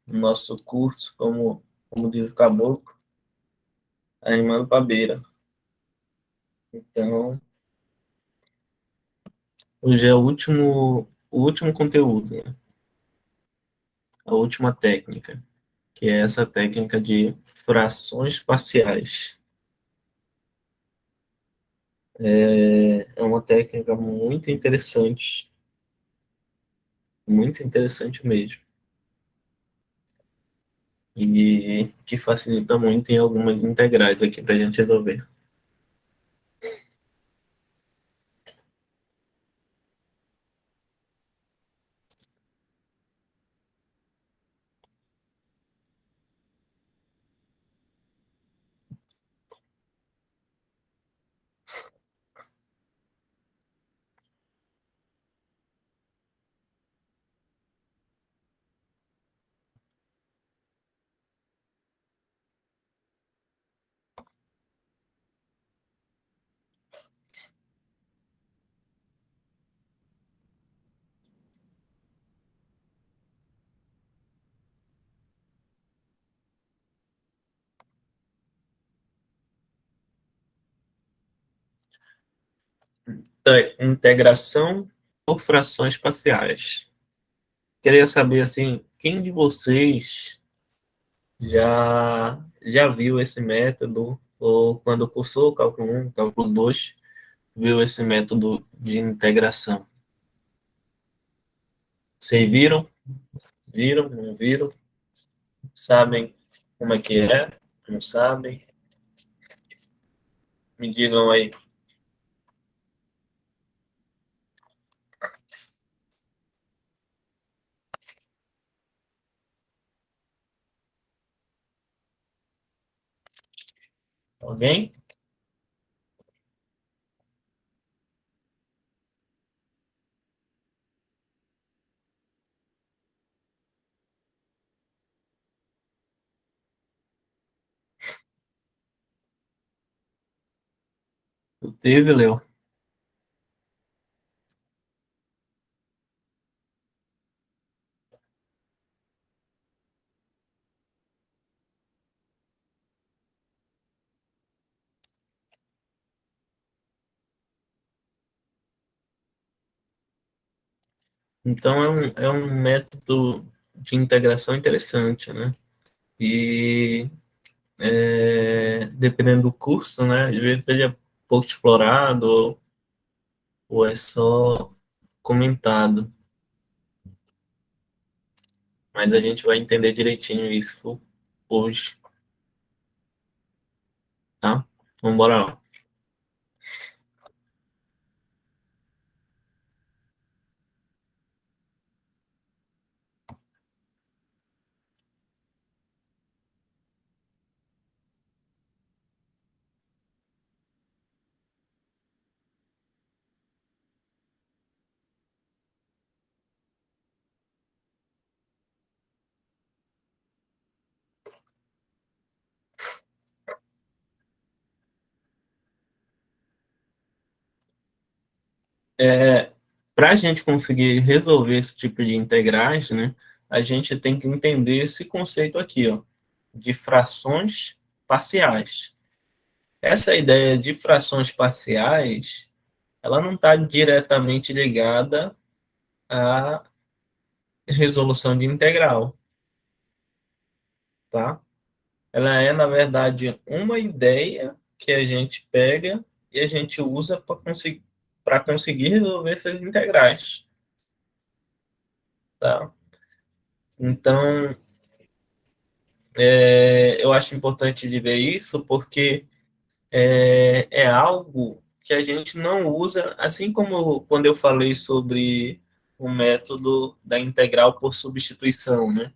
no nosso curso, como diz o caboclo, animando para a beira. Então, hoje é o último conteúdo, né? A última técnica, que é essa técnica de frações parciais. É uma técnica muito interessante mesmo, e que facilita muito em algumas integrais aqui para a gente resolver. Integração por frações parciais. Queria saber, assim, quem de vocês já viu esse método, ou quando cursou cálculo 1, cálculo 2, viu esse método de integração? Vocês viram? Viram? Não viram? Sabem como é que é? Não sabem? Me digam aí. Alguém? Tu teve, Léo? Então, é um método de integração interessante, né? E dependendo do curso, né? Às vezes ele é pouco explorado, ou é só comentado, mas a gente vai entender direitinho isso hoje, tá? Então, bora lá. Para a gente conseguir resolver esse tipo de integrais, né, a gente tem que entender esse conceito aqui, ó, de frações parciais. Essa ideia de frações parciais, ela não está diretamente ligada à resolução de integral, tá? Ela é, na verdade, uma ideia que a gente pega e a gente usa para conseguir resolver essas integrais, tá? Então, eu acho importante de ver isso porque é algo que a gente não usa, assim como quando eu falei sobre o método da integral por substituição, né?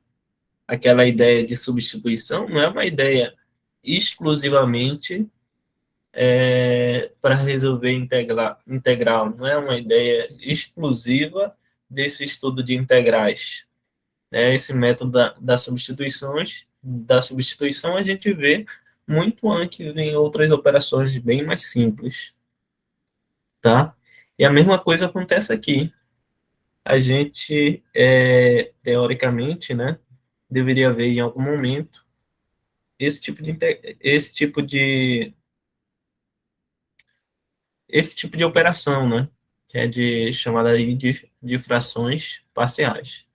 Aquela ideia de substituição não é uma ideia exclusivamente para resolver integral, não é uma ideia exclusiva desse estudo de integrais. Esse método da substituição a gente vê muito antes em outras operações bem mais simples, tá? E a mesma coisa acontece aqui. A gente, teoricamente, né, deveria haver em algum momento esse tipo de operação, né? Que é chamada aí de frações parciais.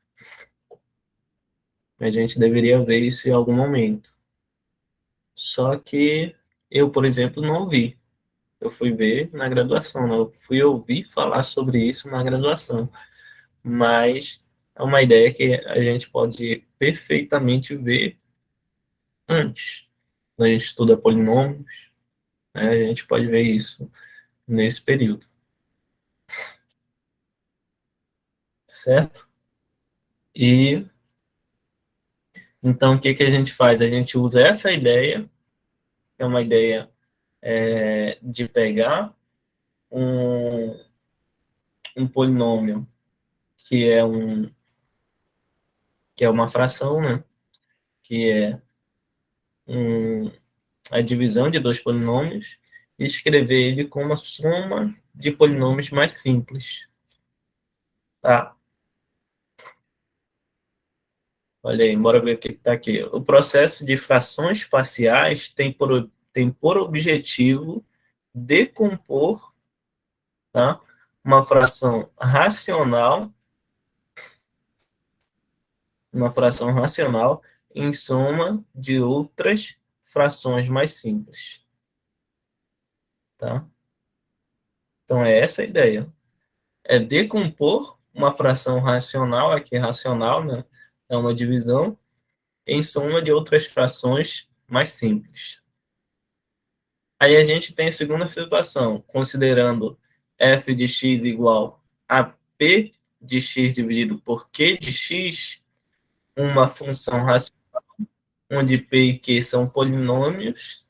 A gente deveria ver isso em algum momento. Só que eu, por exemplo, não vi. Eu fui ver na graduação, né? Eu fui ouvir falar sobre isso na graduação. Mas é uma ideia que a gente pode perfeitamente ver antes. Quando a gente estuda polinômios, né? A gente pode ver isso nesse período, certo? E então o que que a gente faz? A gente usa essa ideia, que é uma ideia de pegar um, um polinômio que é uma fração, né? Que é um, a divisão de dois polinômios e escrever ele como uma soma de polinômios mais simples, tá? Olha aí, bora ver o que está aqui. O processo de frações parciais tem por objetivo decompor, tá? Uma fração racional em soma de outras frações mais simples, tá? Então é essa a ideia. É decompor uma fração racional, aqui é racional, né? É uma divisão, em soma de outras frações mais simples. Aí a gente tem a segunda situação, considerando f de x igual a p de x dividido por q de x, uma função racional onde p e q são polinômios.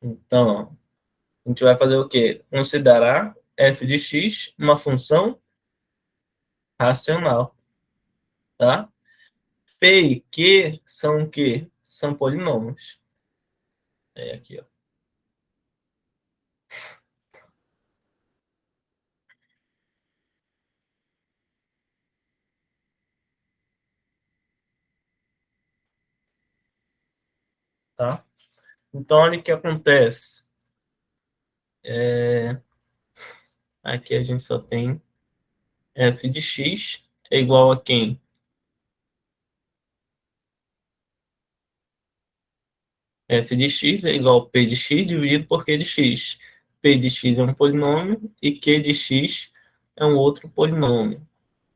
Então, a gente vai fazer o quê? Considerar f de x uma função racional, tá? P e Q são o quê? São polinômios. É aqui, ó, tá? Então, olha o que acontece. Aqui a gente só tem f de x é igual a quem? F de x é igual a p de x dividido por q de x. P de x é um polinômio e q de x é um outro polinômio.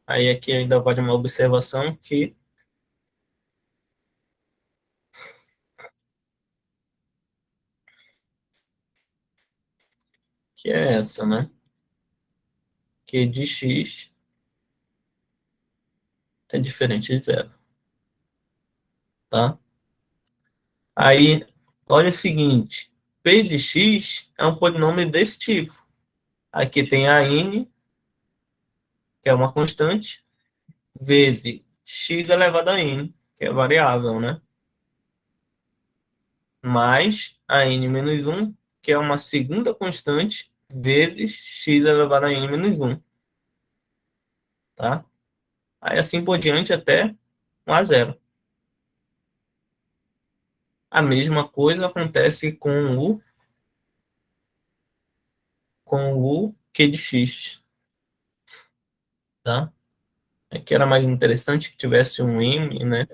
Aí aqui ainda vale uma observação que é essa, né? Q de x é diferente de zero, tá? Aí, olha o seguinte, p de x é um polinômio desse tipo. Aqui tem a n, que é uma constante, vezes x elevado a n, que é variável, né? Mais a n menos 1, que é uma segunda constante, vezes x elevado a n menos 1, tá? Aí assim por diante até 1 a 0. A mesma coisa acontece com o q de x, tá? Aqui era mais interessante que tivesse um m, né?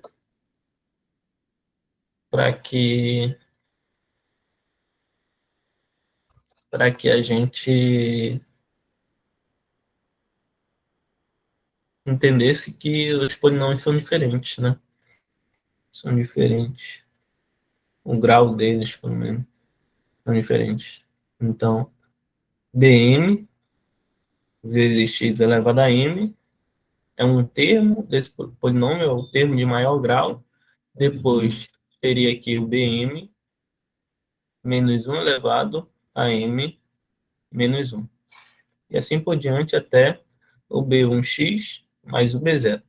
Para que a gente entendesse que os polinômios são diferentes, né? São diferentes. O grau deles, pelo menos, são diferentes. Então, bm vezes x elevado a m é um termo desse polinômio, é o termo de maior grau. Depois, teria aqui o bm menos 1 elevado a m menos 1. E assim por diante até o b1x mais o b0,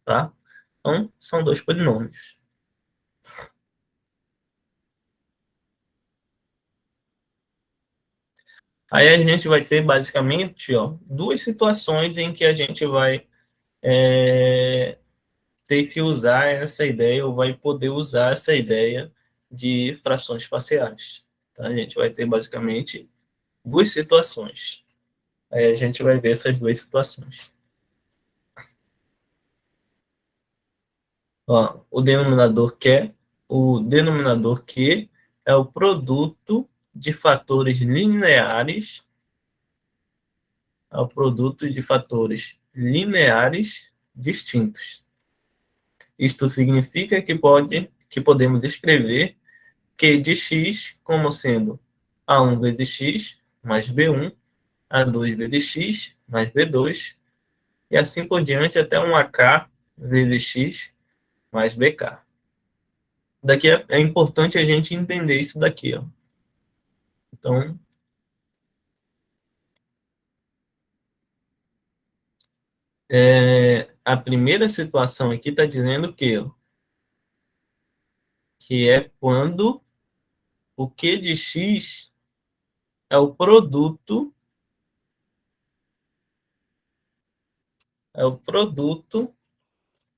tá? Então, são dois polinômios. Aí a gente vai ter, basicamente, ó, duas situações em que a gente vai ter que usar essa ideia, ou vai poder usar essa ideia de frações parciais. Tá? A gente vai ter, basicamente, duas situações. Aí a gente vai ver essas duas situações. Ó, o denominador Q é o produto de fatores lineares, distintos. Isto significa que podemos escrever Q de x como sendo A1 vezes x mais B1, A2 vezes x mais B2, e assim por diante até um AK vezes x mais BK. Daqui é importante a gente entender isso daqui, ó. Então, a primeira situação aqui está dizendo que é quando o Q de x é o produto,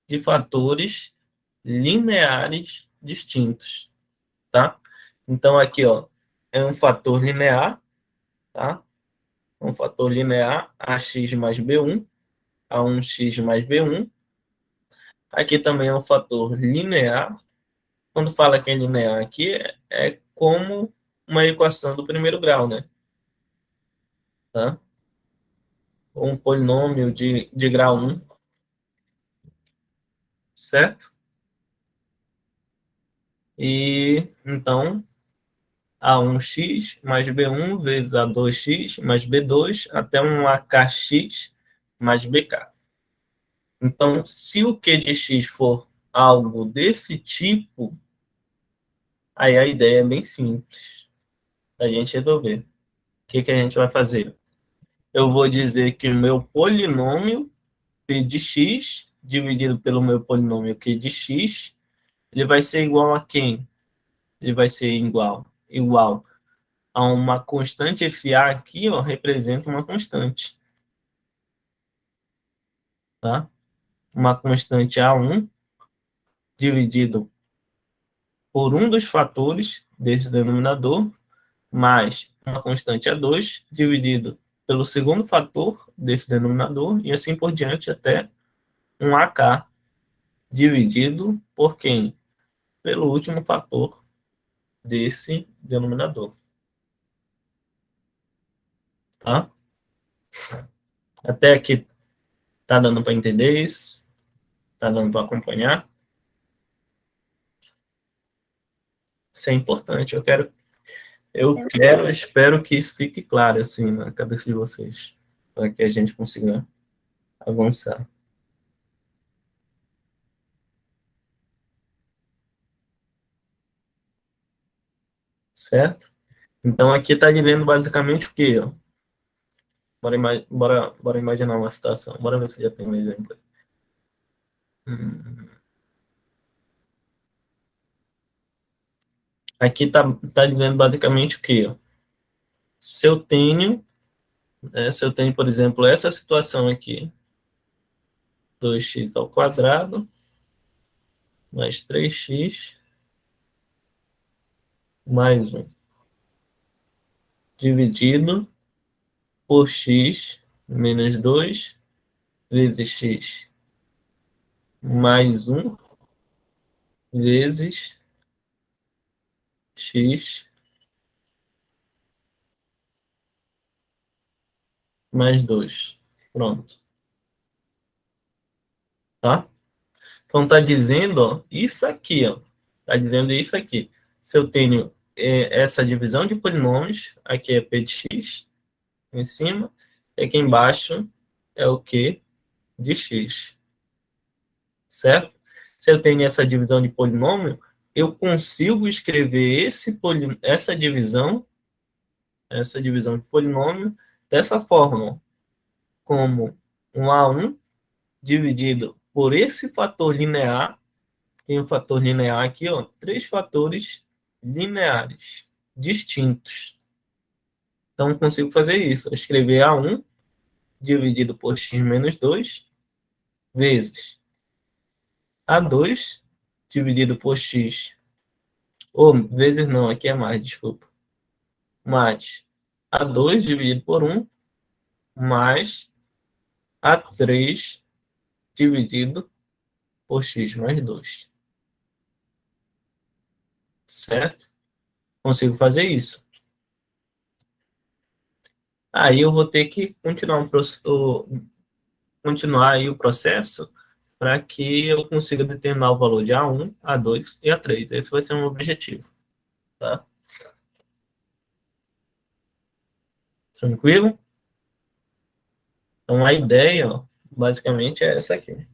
de fatores lineares distintos, tá? Então, aqui, ó, é um fator linear, tá? Um fator linear, AX mais B1, A1x mais B1. Aqui também é um fator linear. Quando fala que é linear aqui, é como uma equação do primeiro grau, né? Tá? Ou um polinômio de grau 1, certo? E, então, A1x mais B1 vezes A2x mais B2 até um AKX mais BK. Então, se o Q de x for algo desse tipo, aí a ideia é bem simples da gente resolver. O que a gente vai fazer? Eu vou dizer que o meu polinômio P de x dividido pelo meu polinômio Q de x, ele vai ser igual a quem? Ele vai ser igual a uma constante, esse A aqui, ó, representa uma constante, tá? Uma constante A1 dividido por um dos fatores desse denominador, mais uma constante A2 dividido pelo segundo fator desse denominador, e assim por diante até um AK dividido por quem? Pelo último fator desse denominador, tá? Até aqui tá dando para entender isso? Tá dando para acompanhar? Isso é importante. Espero que isso fique claro assim na cabeça de vocês, para que a gente consiga avançar, certo? Então aqui está dizendo basicamente o quê? Ó? Bora imaginar uma situação. Bora ver se já tem um exemplo. Hum. Aqui tá dizendo basicamente o quê? Ó? Se eu tenho, por exemplo, essa situação aqui, 2x ao quadrado mais 3x mais 1 dividido por x menos 2 vezes x mais 1 vezes x mais 2. Pronto, tá? Então tá dizendo, ó, isso aqui, ó. Tá dizendo isso aqui. Se eu tenho essa divisão de polinômios, aqui é p de x em cima, e aqui embaixo é o q de x, certo? Se eu tenho essa divisão de polinômio, eu consigo escrever essa divisão de polinômio dessa forma, como um A1 dividido por esse fator linear, tem um fator linear aqui, ó, três fatores lineares distintos, Então, eu consigo fazer isso. Eu escrever A1 dividido por x menos 2 vezes A2 dividido por x. Ou vezes não, aqui é mais, desculpa. Mais A2 dividido por 1 mais A3 dividido por x mais 2. Certo? Consigo fazer isso. Aí eu vou ter que continuar aí o processo para que eu consiga determinar o valor de A1, A2 e A3. Esse vai ser um objetivo. Tá? Tranquilo? Então a ideia, ó, basicamente, é essa aqui.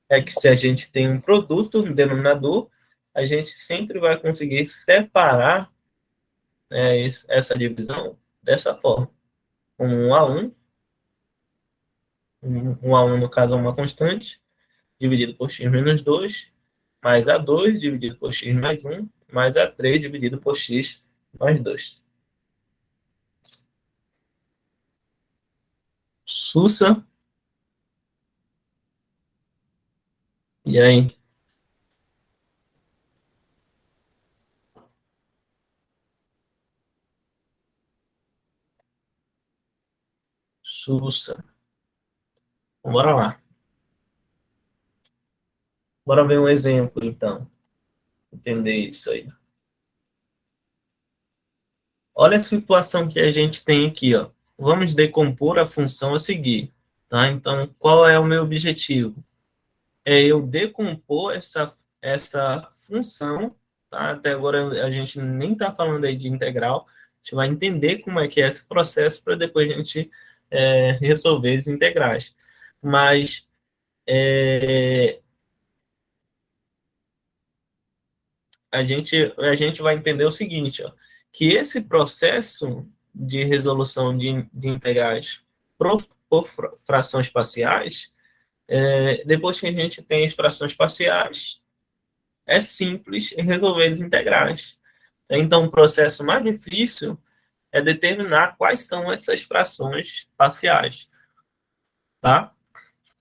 É que se a gente tem um produto no denominador, a gente sempre vai conseguir separar, né, essa divisão dessa forma. Um A1, um A1 no caso é uma constante, dividido por x menos 2, mais A2 dividido por x mais 1, mais A3 dividido por x mais 2. Sussa, e aí? Sussa. Bora lá. Bora ver um exemplo, então. Entender isso aí. Olha a situação que a gente tem aqui, ó. Vamos decompor a função a seguir, tá? Então, qual é o meu objetivo? É eu decompor essa função, tá? Até agora a gente nem está falando aí de integral, a gente vai entender como é que é esse processo para depois a gente resolver as integrais. Mas a gente vai entender o seguinte, ó, que esse processo de resolução de integrais por frações parciais, depois que a gente tem as frações parciais, é simples resolver as integrais. Então, o processo mais difícil é determinar quais são essas frações parciais, tá?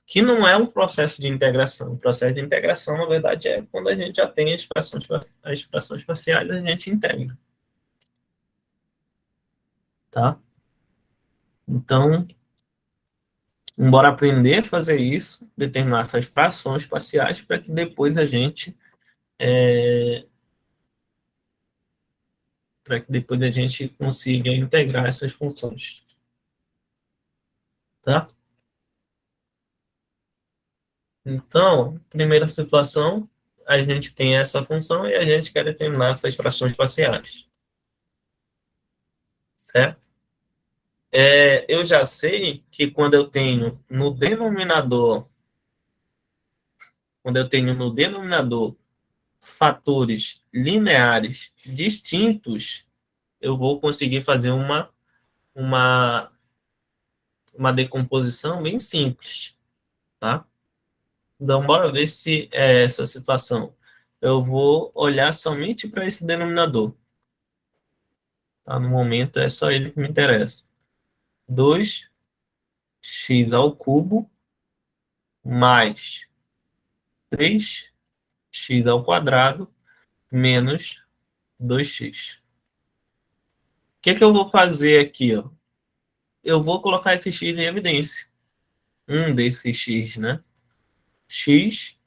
Que não é um processo de integração. O processo de integração, na verdade, é quando a gente já tem as frações parciais, a gente integra, tá? Então, bora aprender a fazer isso, determinar essas frações parciais, para que depois a gente consiga integrar essas funções, tá? Então, primeira situação, a gente tem essa função e a gente quer determinar essas frações parciais, certo? Eu já sei que quando eu tenho no denominador fatores lineares distintos, eu vou conseguir fazer uma, uma decomposição bem simples, tá? Então, bora ver se é essa situação. Eu vou olhar somente para esse denominador, tá? No momento é só ele que me interessa. 2x ao cubo mais 3x ao quadrado menos 2x. O que é que eu vou fazer aqui, ó? Eu vou colocar esse x em evidência. Um desses x, né? X,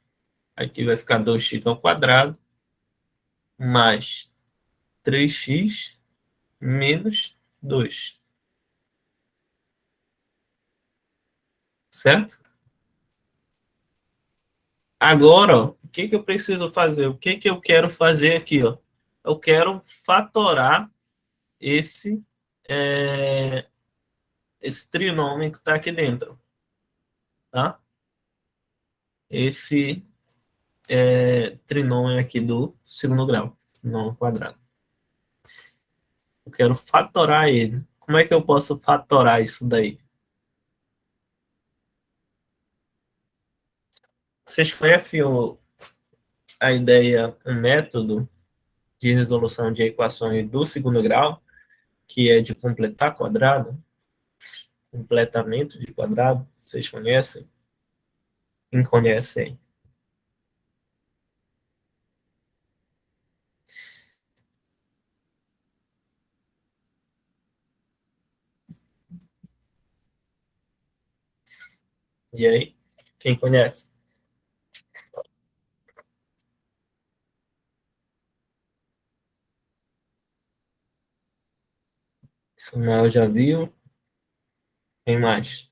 aqui vai ficar 2x ao quadrado, mais 3x menos 2, certo? Agora, ó, o que que eu preciso fazer? O que que eu quero fazer aqui, ó? Eu quero fatorar esse, é, esse trinômio que está aqui dentro, tá? Esse trinômio aqui do segundo grau, trinômio quadrado. Eu quero fatorar ele. Como é que eu posso fatorar isso daí? Vocês conhecem a ideia, um método de resolução de equações do segundo grau, que é de completar quadrado, completamento de quadrado, vocês conhecem? Quem conhece aí? E aí? Quem conhece? Samuel já viu? Quem mais?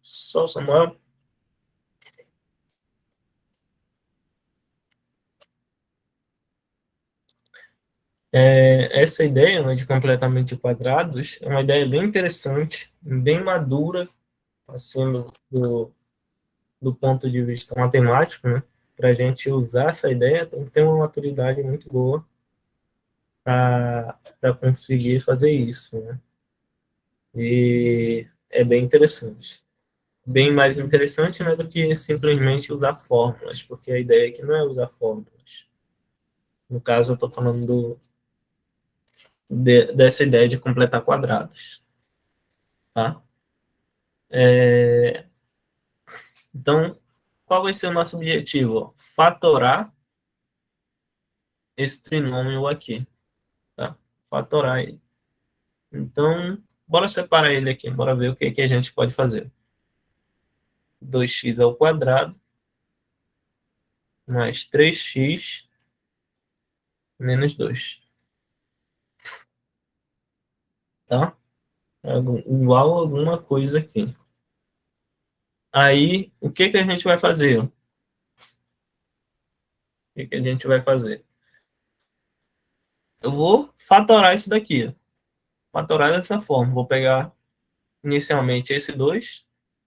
Só o Samuel? Essa ideia, né, de completamento de quadrados é uma ideia bem interessante, bem madura, assim, do ponto de vista matemático, né? Para a gente usar essa ideia, tem que ter uma maturidade muito boa para conseguir fazer isso, né? E é bem interessante. Bem mais interessante, né, do que simplesmente usar fórmulas, porque a ideia aqui não é usar fórmulas. No caso, eu estou falando dessa ideia de completar quadrados, tá? Então, qual vai ser o nosso objetivo? Fatorar esse trinômio aqui, tá? Fatorar ele. Então, bora separar ele aqui, bora ver o que, que a gente pode fazer. 2x ao quadrado mais 3x menos 2, tá? Igual a alguma coisa aqui. Aí, o que, que a gente vai fazer? O que, que a gente vai fazer? Eu vou fatorar isso daqui, ó. Fatorar dessa forma. Vou pegar inicialmente esse 2,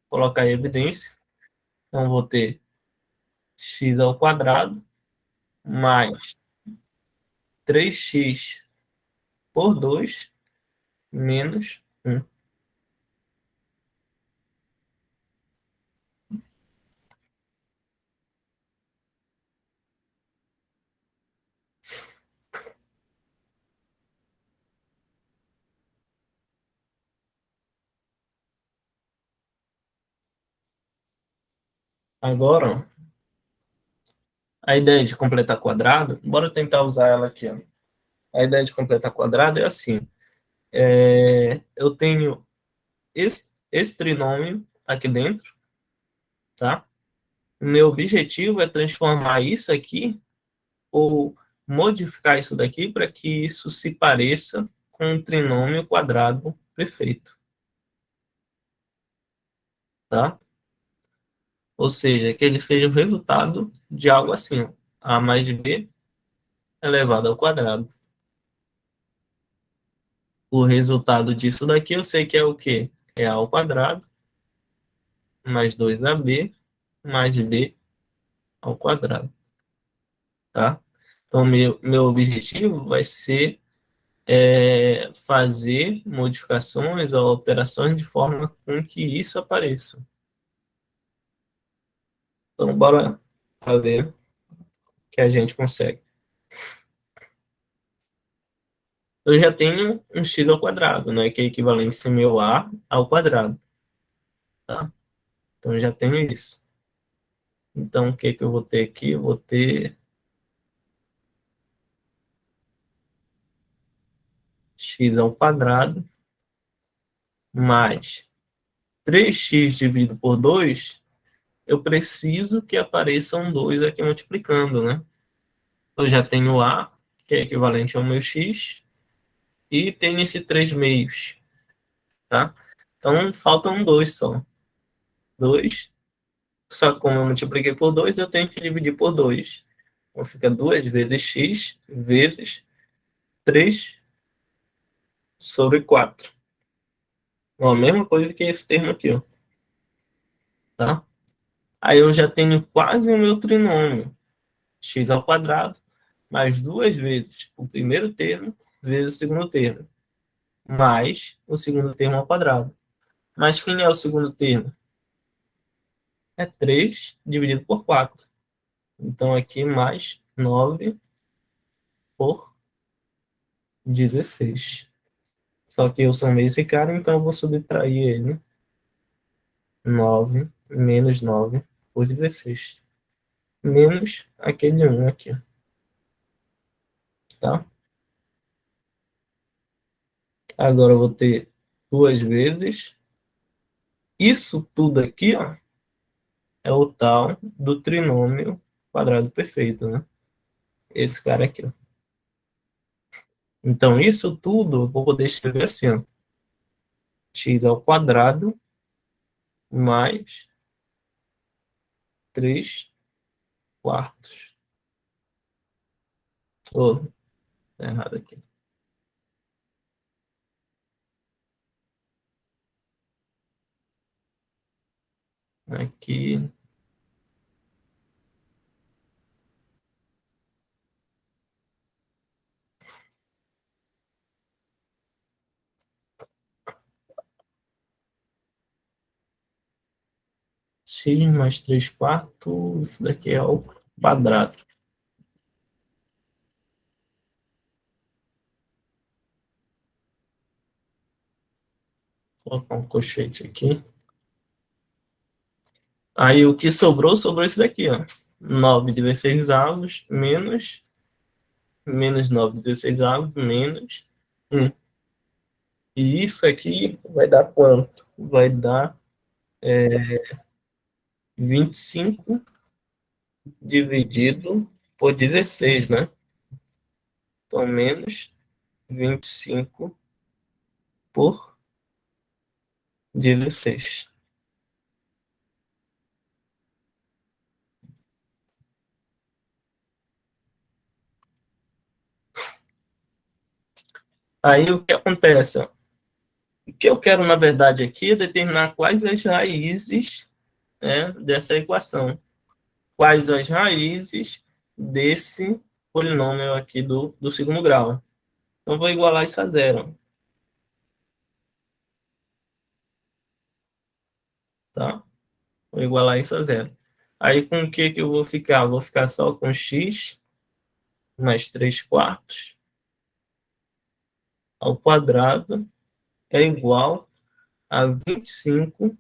colocar em evidência. Então, vou ter x ao quadrado mais 3x por 2 menos 1. Agora, a ideia de completar quadrado, bora tentar usar ela aqui. Ó. A ideia de completar quadrado é assim. Eu tenho esse trinômio aqui dentro, tá? Meu objetivo é transformar isso aqui ou modificar isso daqui para que isso se pareça com um trinômio quadrado perfeito, tá? Ou seja, que ele seja o resultado de algo assim, ó, a mais b elevado ao quadrado. O resultado disso daqui eu sei que é o quê? É a ao quadrado mais 2ab mais b ao quadrado, tá? Então, meu objetivo vai ser fazer modificações ou alterações de forma com que isso apareça. Então, bora fazer que a gente consegue. Eu já tenho um x ao quadrado, né, que é equivalente ao meu a ao quadrado, tá? Então, eu já tenho isso. Então, o que que eu vou ter aqui? Eu vou ter x ao quadrado mais 3x dividido por 2, eu preciso que apareça um 2 aqui multiplicando, né? Eu já tenho a, que é equivalente ao meu x, e tenho esse 3 meios, tá? Então, faltam 2 só. 2, só que como eu multipliquei por 2, eu tenho que dividir por 2. Então, fica 2 vezes x vezes 3 sobre 4. Ó, a mesma coisa que esse termo aqui, ó, tá? Aí eu já tenho quase o meu trinômio, x ao quadrado, mais duas vezes o primeiro termo, vezes o segundo termo, mais o segundo termo ao quadrado. Mas quem é o segundo termo? É 3 dividido por 4. Então, aqui mais 9 por 16. Só que eu somei esse cara, então eu vou subtrair ele. 9 menos 9 por 16. Menos aquele 1 aqui, tá? Agora eu vou ter duas vezes. Isso tudo aqui, ó, é o tal do trinômio quadrado perfeito, né? Esse cara aqui, ó. Então, isso tudo eu vou poder escrever assim, ó. X ao quadrado mais 3 quartos. Oh, tá errado aqui. Aqui, x mais 3 quartos, isso daqui é o quadrado. Vou colocar um colchete aqui. Aí o que sobrou, sobrou isso daqui, ó. 9 avos menos 9 menos 1. E isso aqui vai dar quanto? Vai dar 25 dividido por 16, né? Então, menos 25 por 16. Aí o que acontece? Ó? O que eu quero, na verdade, aqui é determinar quais as raízes, né, dessa equação. Quais as raízes desse polinômio aqui do segundo grau. Então, vou igualar isso a zero. Tá? Vou igualar isso a zero. Aí, com o que eu vou ficar? Vou ficar só com x mais 3 quartos ao quadrado é igual a 25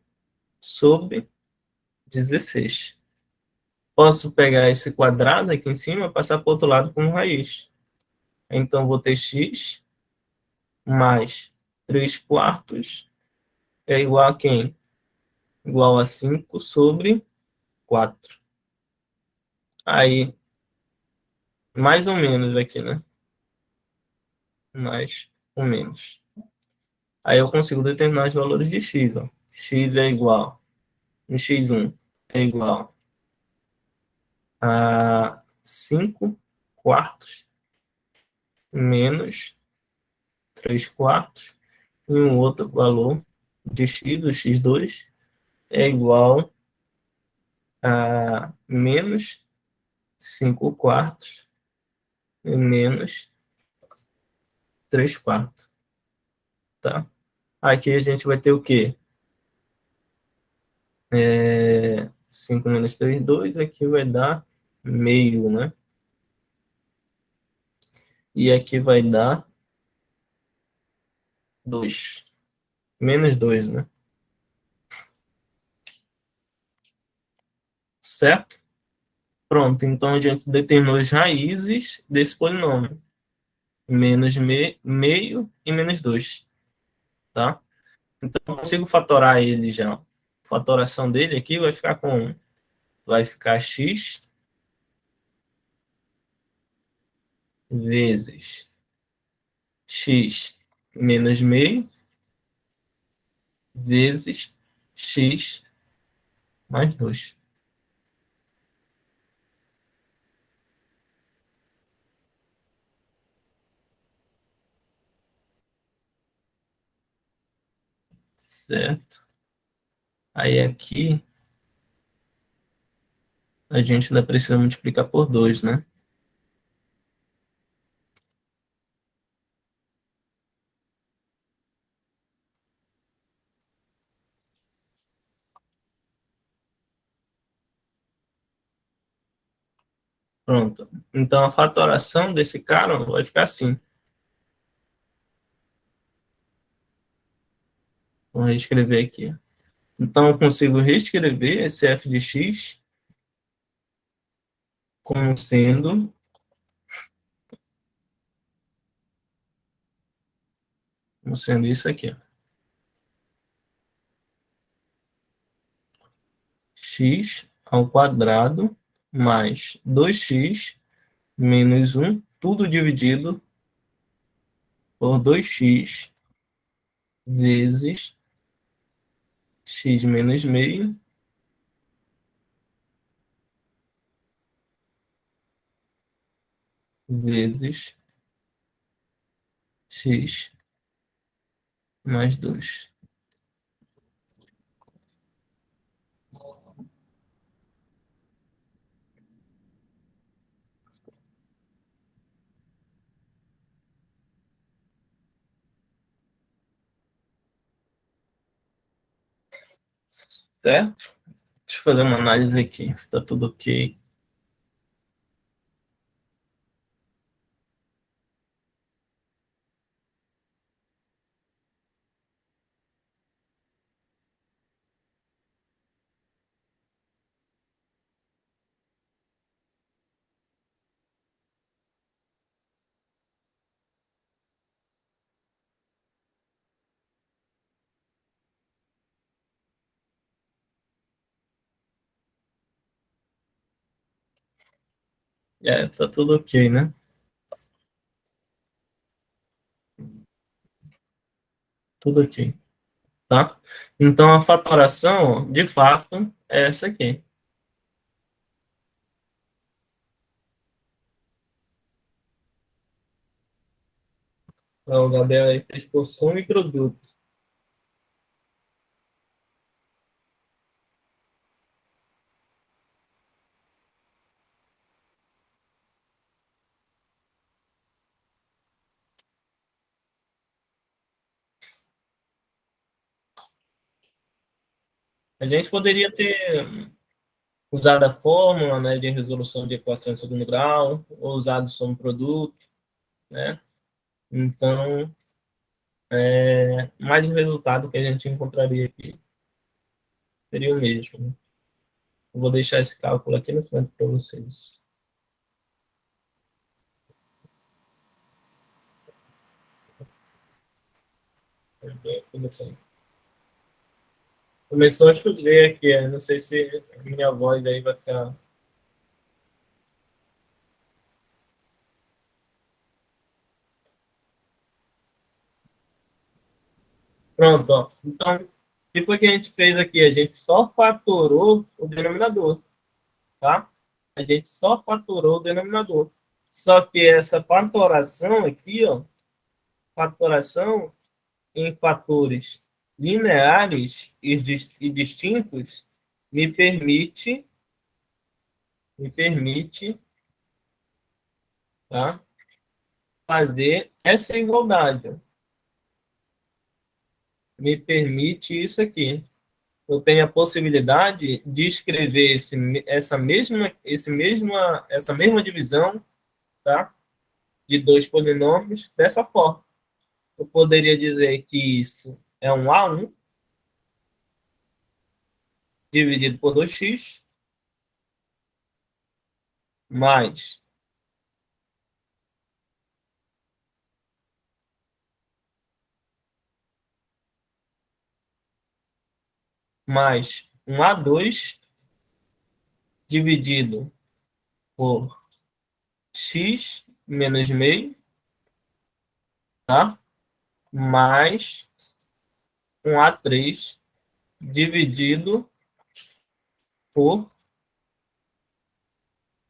sobre 16. Posso pegar esse quadrado aqui em cima e passar para o outro lado como raiz. Então, vou ter x mais 3 quartos é igual a quem? Igual a 5 sobre 4. Aí, mais ou menos aqui, né? Mais ou menos. Aí eu consigo determinar os valores de x. Ó. X é igual, em x1 é igual a 5 quartos menos 3 quartos. E um outro valor de x, o x2, é igual a menos 5 quartos e menos 3 quartos. Tá? Aqui a gente vai ter o quê? 5 menos 3, 2. Aqui vai dar meio, né? E aqui vai dar 2. Menos 2, né? Certo? Pronto, então a gente determinou as raízes desse polinômio. Menos meio e menos 2, tá? Então eu consigo fatorar ele já. A fatoração dele aqui vai ficar com... Vai ficar x vezes x menos meio vezes x mais 2. Certo? Aí aqui a gente ainda precisa multiplicar por 2, né? Pronto. Então, a fatoração desse cara vai ficar assim. Vou reescrever aqui. Então, eu consigo reescrever esse f de x como sendo, isso aqui. X ao quadrado mais 2x menos 1, tudo dividido por 2x vezes x menos meio vezes x mais 2. Certo? Deixa eu fazer uma análise aqui, se está tudo ok. Tá tudo ok, né? Tudo ok, tá? Então, a fatoração, de fato, é essa aqui. Então, o Gabriel aí fez por soma e produto. A gente poderia ter usado a fórmula, né, de resolução de equação de segundo grau, ou usado soma e produto, né? Então, mais o resultado que a gente encontraria aqui seria o mesmo, né? Eu vou deixar esse cálculo aqui no canto para vocês. Começou a chover aqui, não sei se a minha voz aí vai ficar. Pronto, ó. Então, o que foi que a gente fez aqui? A gente só fatorou o denominador, tá? A gente só fatorou o denominador. Só que essa fatoração aqui, ó, fatoração em fatores lineares e distintos me permite, me permite, tá, fazer essa igualdade. Me permite isso aqui. Eu tenho a possibilidade de escrever essa mesma divisão, tá, de dois polinômios dessa forma. Eu poderia dizer que isso é um A1 dividido por 2x mais um A2 dividido por x menos meio, tá? Mais um A3 dividido por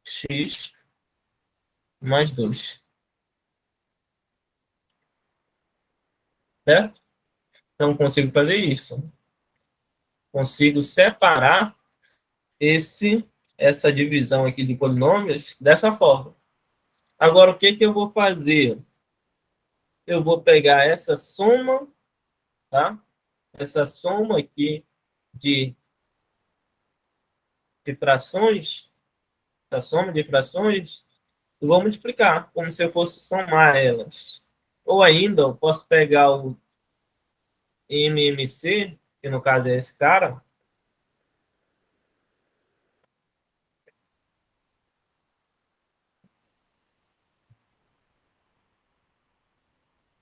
x mais 2, certo? Então, consigo fazer isso. Consigo separar essa divisão aqui de polinômios dessa forma. Agora, o que eu vou fazer? Eu vou pegar essa soma, tá? Essa soma aqui de, de frações, da soma de frações, eu vou multiplicar, como se eu fosse somar elas. Ou ainda, eu posso pegar o MMC, que no caso é esse cara,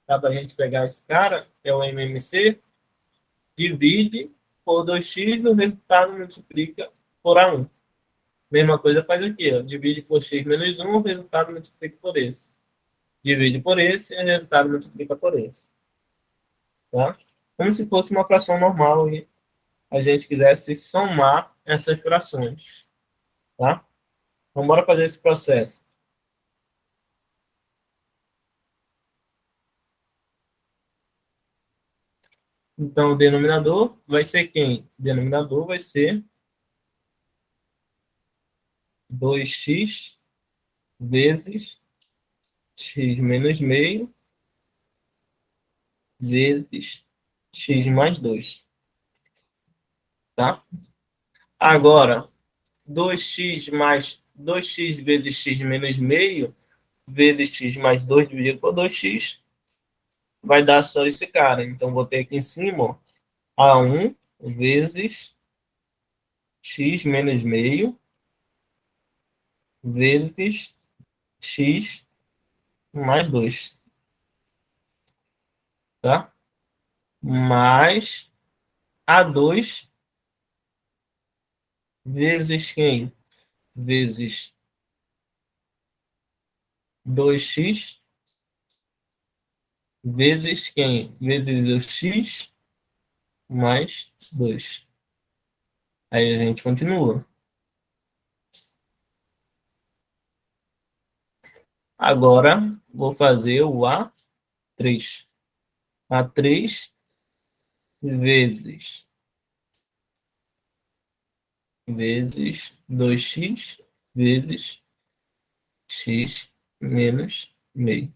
dá para a gente pegar esse cara, que é o MMC, divide por 2x, no resultado multiplica por A1. Mesma coisa faz aqui, ó. Divide por x menos 1, o resultado multiplica por esse. Divide por esse, o resultado multiplica por esse. Tá? Como se fosse uma fração normal e a gente quisesse somar essas frações. Tá? Então, bora fazer esse processo. Então, o denominador vai ser quem? O denominador vai ser 2x vezes x menos meio vezes x mais 2. Tá? Agora, 2x vezes x menos meio vezes x mais 2 dividido por 2x vai dar só esse cara. Então, vou ter aqui em cima, ó, A1 vezes x menos meio vezes x mais 2, tá? Mais A2 vezes quem? Vezes 2x vezes quem? Vezes o x mais 2. Aí a gente continua. Agora, vou fazer o A3. A3 vezes 2x vezes x menos meio.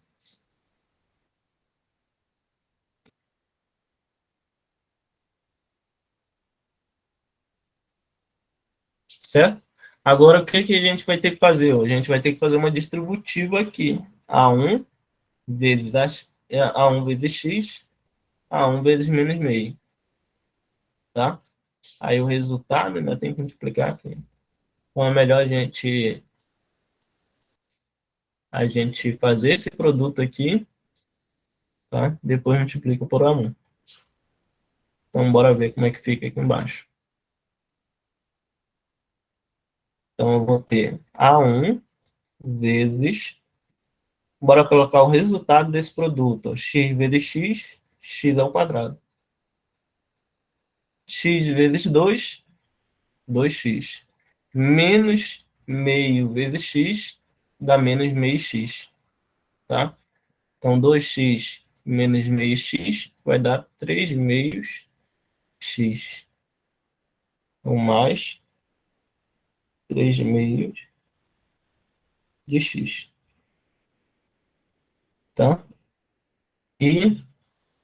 Certo? Agora, o que que a gente vai ter que fazer? A gente vai ter que fazer uma distributiva aqui. A1 vezes, A1 vezes x, A1 vezes menos meio. Tá? Aí o resultado ainda tem que multiplicar aqui. Então é melhor a gente fazer esse produto aqui, tá? Depois multiplica por A1. Então bora ver como é que fica aqui embaixo. Então eu vou ter A1 vezes, bora colocar o resultado desse produto, ó, x vezes x, x ao quadrado. X vezes 2, 2x. Menos meio vezes x dá menos meio x, tá? Então 2x menos meio x vai dar 3 meios x. Então mais 3 meios de x, tá? E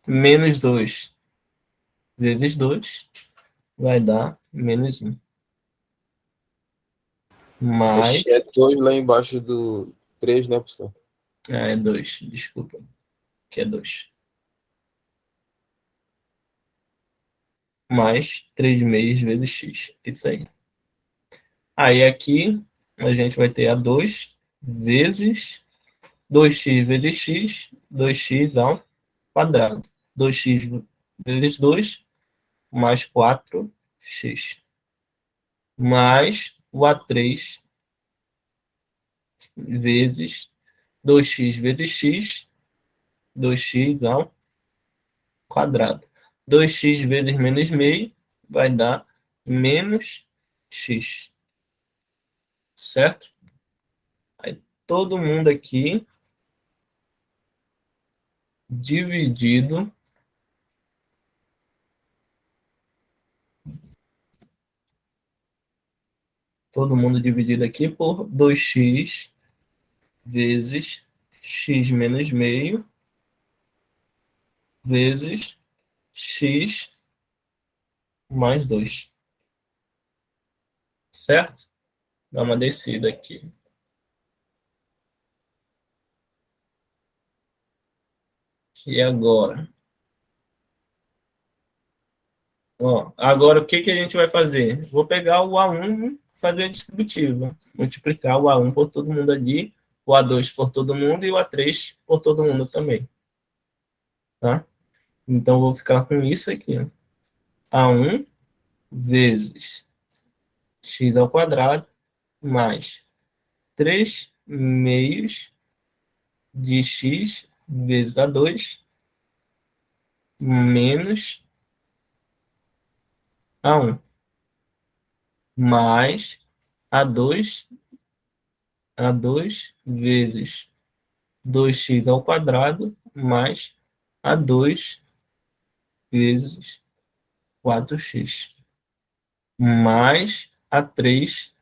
menos 2 vezes 2 vai dar menos 1. Mais. É 2 lá embaixo do 3, né, professor? É 2, desculpa. Que é 2. Mais 3 meios vezes x. Isso aí. Aí aqui a gente vai ter a 2 vezes 2x vezes x, 2x ao quadrado. 2x vezes 2 mais 4x. Mais o A3 vezes 2x vezes x, 2x ao quadrado. 2x vezes menos meio vai dar menos x, certo? Aí todo mundo aqui dividido, todo mundo dividido aqui por 2x vezes x menos meio vezes x mais 2, certo? Dá uma descida aqui. E agora? Ó, agora, o que que a gente vai fazer? Vou pegar o A1 e fazer a distributiva. Multiplicar o A1 por todo mundo ali, o A2 por todo mundo e o A3 por todo mundo também. Tá? Então, vou ficar com isso aqui. Ó. A1 vezes x ao quadrado mais 3 meios de x vezes A2 menos A1 mais A2 vezes 2x ao quadrado mais A2 vezes 4x mais A3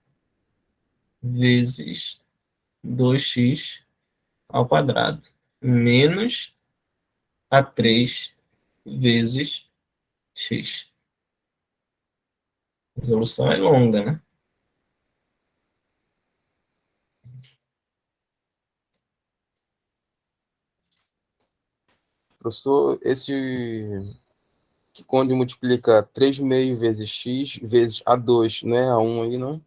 vezes 2x ao quadrado menos A3 vezes x. A resolução é longa, né? Professor, esse que quando multiplica 3 meio vezes x vezes A2, não é A1 aí, não?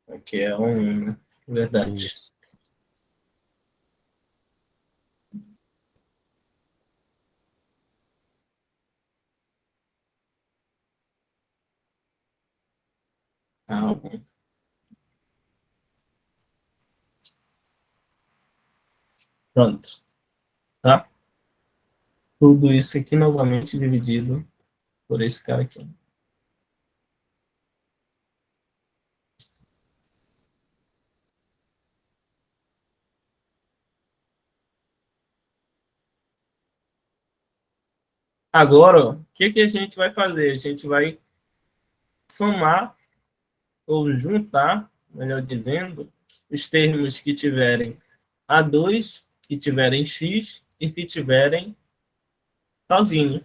Aqui é um, né? Verdade. Isso. A1. Pronto. Tá? Tudo isso aqui novamente dividido por esse cara aqui. Agora, ó, o que que a gente vai fazer? A gente vai somar ou juntar, melhor dizendo, os termos que tiverem A2, que tiverem X e que tiverem sozinho,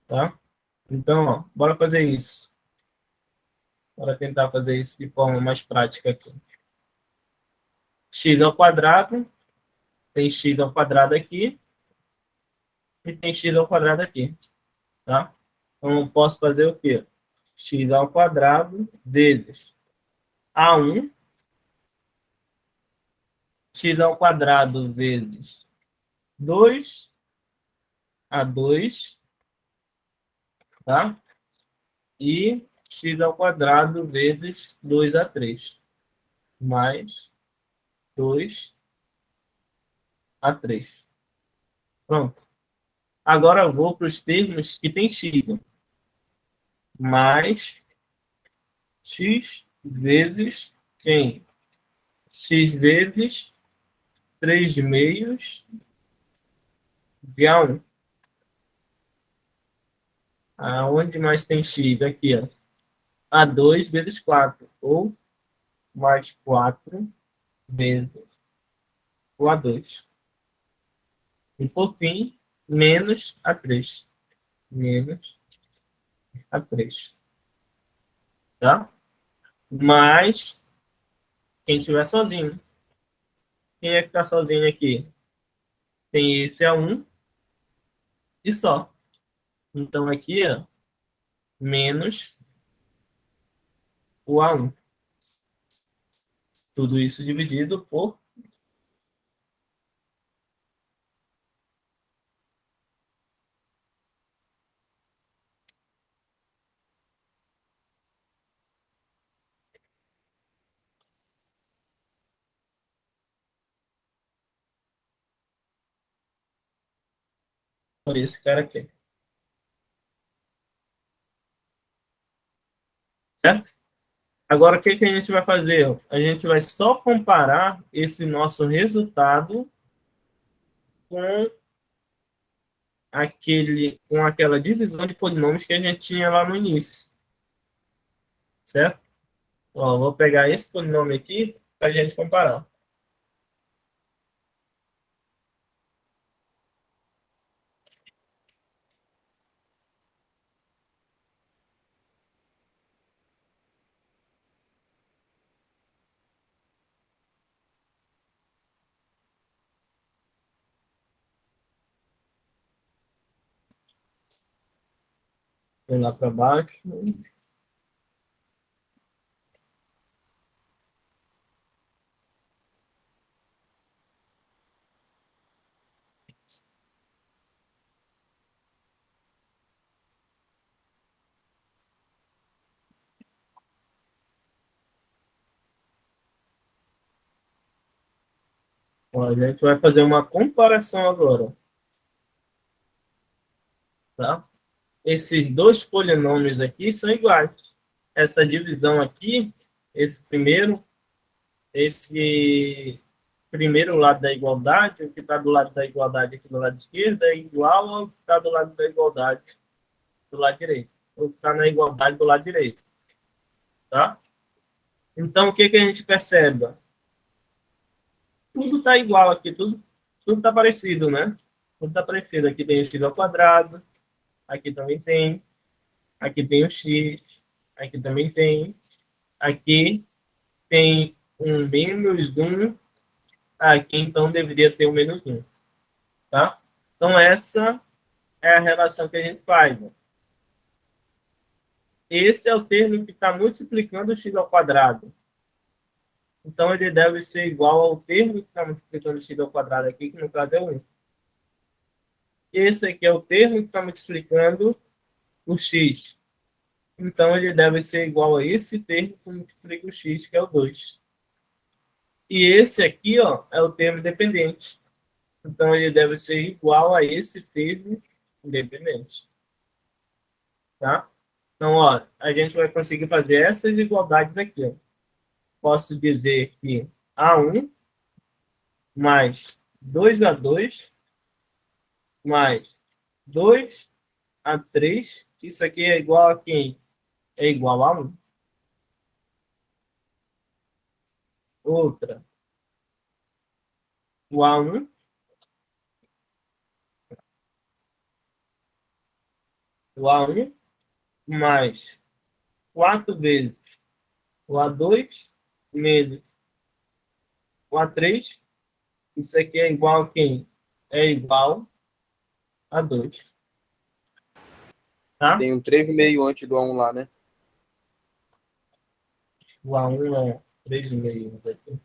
tá? Então, ó, bora fazer isso. Bora tentar fazer isso de forma mais prática aqui. X ao quadrado, tem x ao quadrado aqui e tem x ao quadrado aqui, tá? Então, eu posso fazer o quê? X ao quadrado vezes A1, x ao quadrado vezes 2 A2, tá? E x ao quadrado vezes 2A3, mais 2A3. Pronto. Agora eu vou para os termos que tem x, mais x vezes quem? X vezes 3 meios de A1. Aonde mais tem x? Aqui, ó. A2 vezes 4, ou mais 4 vezes o A2. E por fim, menos A3. Menos A3. Tá? Mas quem estiver sozinho. Quem é que está sozinho aqui? Tem esse A1 e só. Então aqui, ó, menos o A1. Tudo isso dividido por esse cara aqui. Certo? Agora, o que que a gente vai fazer? A gente vai só comparar esse nosso resultado com com aquela divisão de polinômios que a gente tinha lá no início, certo? Ó, vou pegar esse polinômio aqui para a gente comparar. Vem lá para baixo. Ó, a gente vai fazer uma comparação agora. Tá? Esses dois polinômios aqui são iguais. Essa divisão aqui, esse primeiro lado da igualdade, o que está do lado da igualdade aqui do lado esquerdo, é igual ao que está do lado da igualdade do lado direito. O que está na igualdade do lado direito. Tá? Então, o que, que a gente percebe? Tudo está igual aqui, tudo está parecido, né? Tudo está parecido. Aqui tem o x ao quadrado, aqui também tem, aqui tem o x, aqui também tem, aqui tem um menos 1, aqui então deveria ter um menos 1. Tá? Então, essa é a relação que a gente faz. Né? Esse é o termo que está multiplicando o x ao quadrado. Então, ele deve ser igual ao termo que está multiplicando o x ao quadrado aqui, que no caso é 1. Esse aqui é o termo que está multiplicando o x. Então, ele deve ser igual a esse termo que multiplica o x, que é o 2. E esse aqui, ó, é o termo dependente. Então, ele deve ser igual a esse termo independente. Tá? Então, ó, a gente vai conseguir fazer essas igualdades aqui. Ó. Posso dizer que A1 mais 2A2 mais 2A3, isso aqui é igual a quem? É igual a 1. Outra, o A1 mais 4 vezes o A2 menos o A3, isso aqui é igual a quem? É igual a 2. Tá? Tem um 3,5 antes do A1 lá, né? O A1 é 3,5 aqui.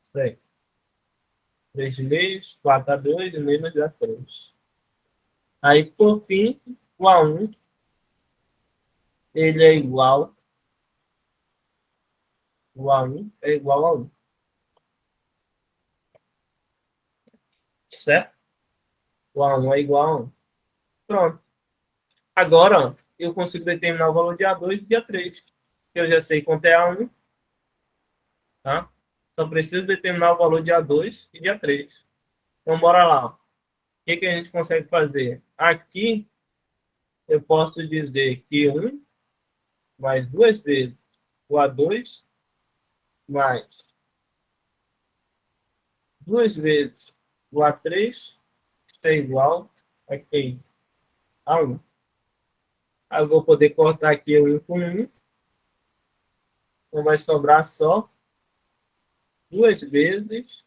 Isso aí. 3,5, 4A2 e menos A3. Aí, por fim, o A1 ele é igual, o A1 é igual a 1. Certo? O A1 é igual a 1. Pronto. Agora, eu consigo determinar o valor de A2 e de A3. Eu já sei quanto é A1, tá? Só preciso determinar o valor de A2 e de A3. Então, bora lá. O que, que a gente consegue fazer? Aqui, eu posso dizer que 1 mais 2 vezes o A2 mais 2 vezes o A3 é igual a quem? A 1. Aí eu vou poder cortar aqui o 1 com 1. Então vai sobrar só 2 vezes.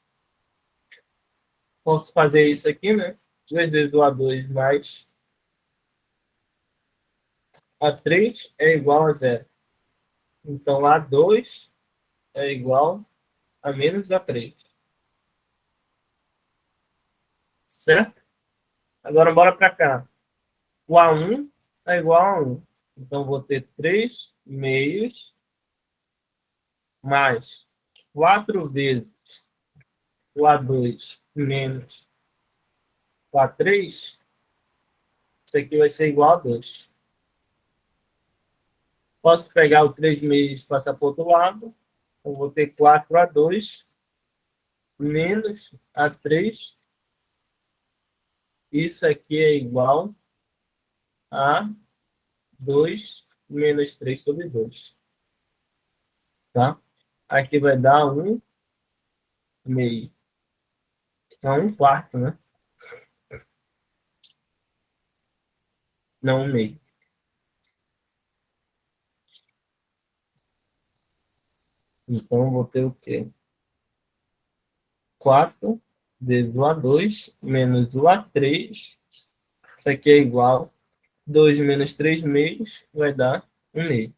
Posso fazer isso aqui, né? 2 vezes o A2 mais A3 é igual a 0. Então A2 é igual a menos A3. Certo? Agora bora para cá. O A1 é igual a 1. Então vou ter 3 meios mais 4 vezes o A2 menos o A3. Isso aqui vai ser igual a 2. Posso pegar o 3 meios e passar para o outro lado. Eu vou ter 4A2 menos A3. Isso aqui é igual a 2 menos 3 sobre 2. Tá? Aqui vai dar 1 meio. Então, 1 quarto, né? Não 1 meio. Então, vou ter o quê? 4 vezes o A2 menos o A3. Isso aqui é igual 2 menos 3 meios vai dar 1 meio.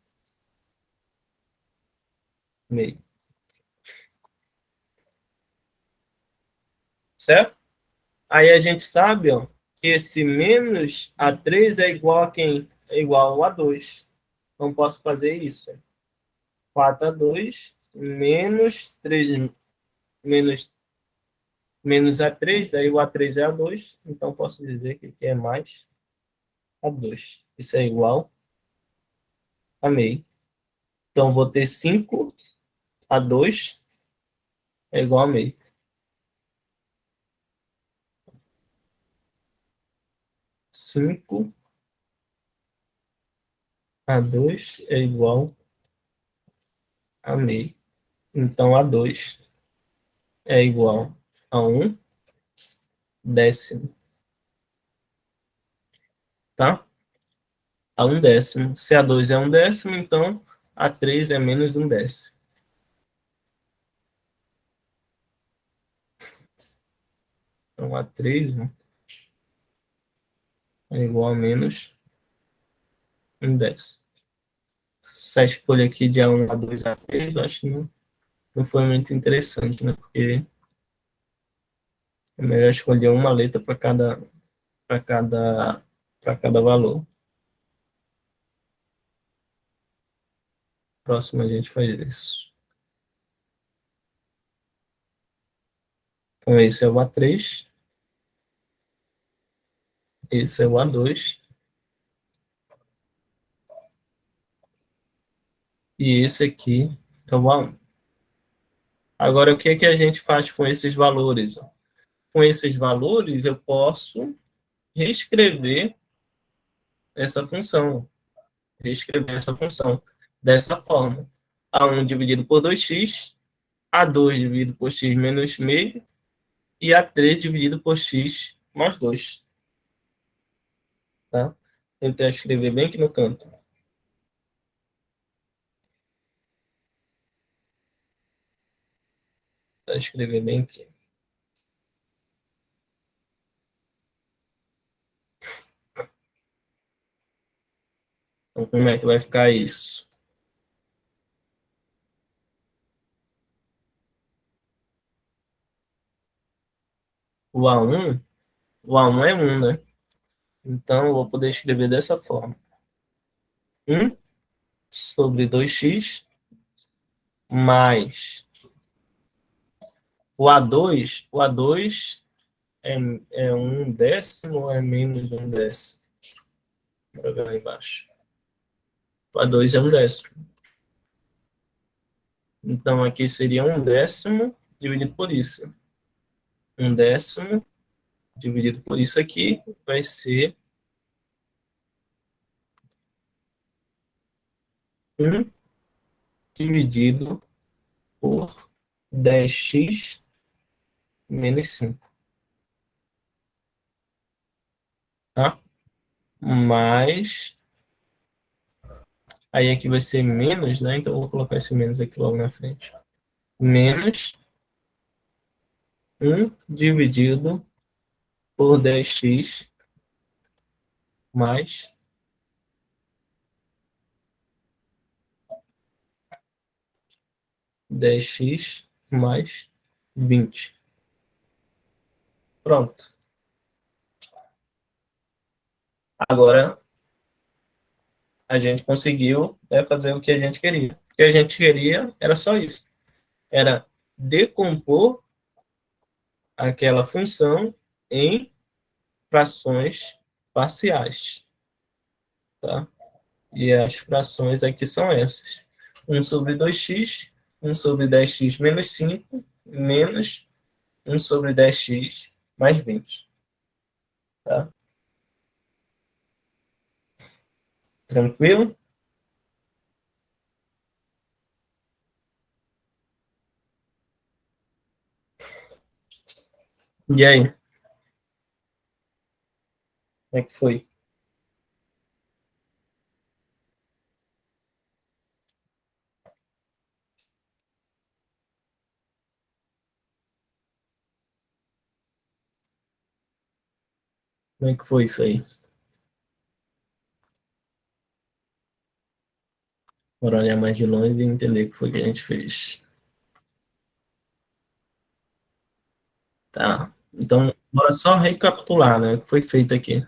Meio. Certo? Aí a gente sabe, ó, que esse menos A3 é igual a quem? É igual a 2. Então, posso fazer isso. 4A2 menos 3 menos, menos A3, daí o A3 é A2, então posso dizer que aqui é mais A2. Isso é igual a meio. Então, vou ter 5A2 é igual a meio. 5A2 é igual a meio. Então, A2 é igual a 1/10, tá? A 1/10. Se A2 é 1/10, então A3 é menos 1/10. Então, A3, né, é igual a menos 1/10. Essa escolha aqui de A1, A2, A3, eu acho que não foi muito interessante, né? Porque é melhor escolher uma letra para cada, para cada valor. Próximo a gente faz isso. Então, esse é o A3, esse é o A2, e esse aqui é o A1. Agora, o que é que a gente faz com esses valores? Com esses valores, eu posso reescrever essa função, reescrever essa função dessa forma. A1 dividido por 2x, A2 dividido por x menos meio, e A3 dividido por x mais 2. Tá? Tentar escrever bem aqui no canto. Tentar escrever bem aqui. Então, como é que vai ficar isso? O A1, o A1 é 1, né? Então, eu vou poder escrever dessa forma. 1 sobre 2x mais o A2 é, é 1/10 ou é menos 1/10? Bora ver lá embaixo. O A2 é 1/10. Então, aqui seria 1/10 dividido por isso. 1/10 dividido por isso aqui vai ser 1 dividido por 10x menos 5, tá? Mais, aí aqui vai ser menos, né? Então eu vou colocar esse menos aqui logo na frente. Menos 1 dividido por 10x mais 10x mais 20. Pronto. Agora a gente conseguiu, né, fazer o que a gente queria. O que a gente queria era só isso. Era decompor aquela função em frações parciais, tá? E as frações aqui são essas. 1 sobre 2x, 1 sobre 10x menos 5, menos 1 sobre 10x mais 20. Tá? Tranquilo? E aí? Como é que foi? Como é que foi isso aí? Bora olhar mais de longe e entender o que foi que a gente fez. Tá, então, bora só recapitular, né, o que foi feito aqui.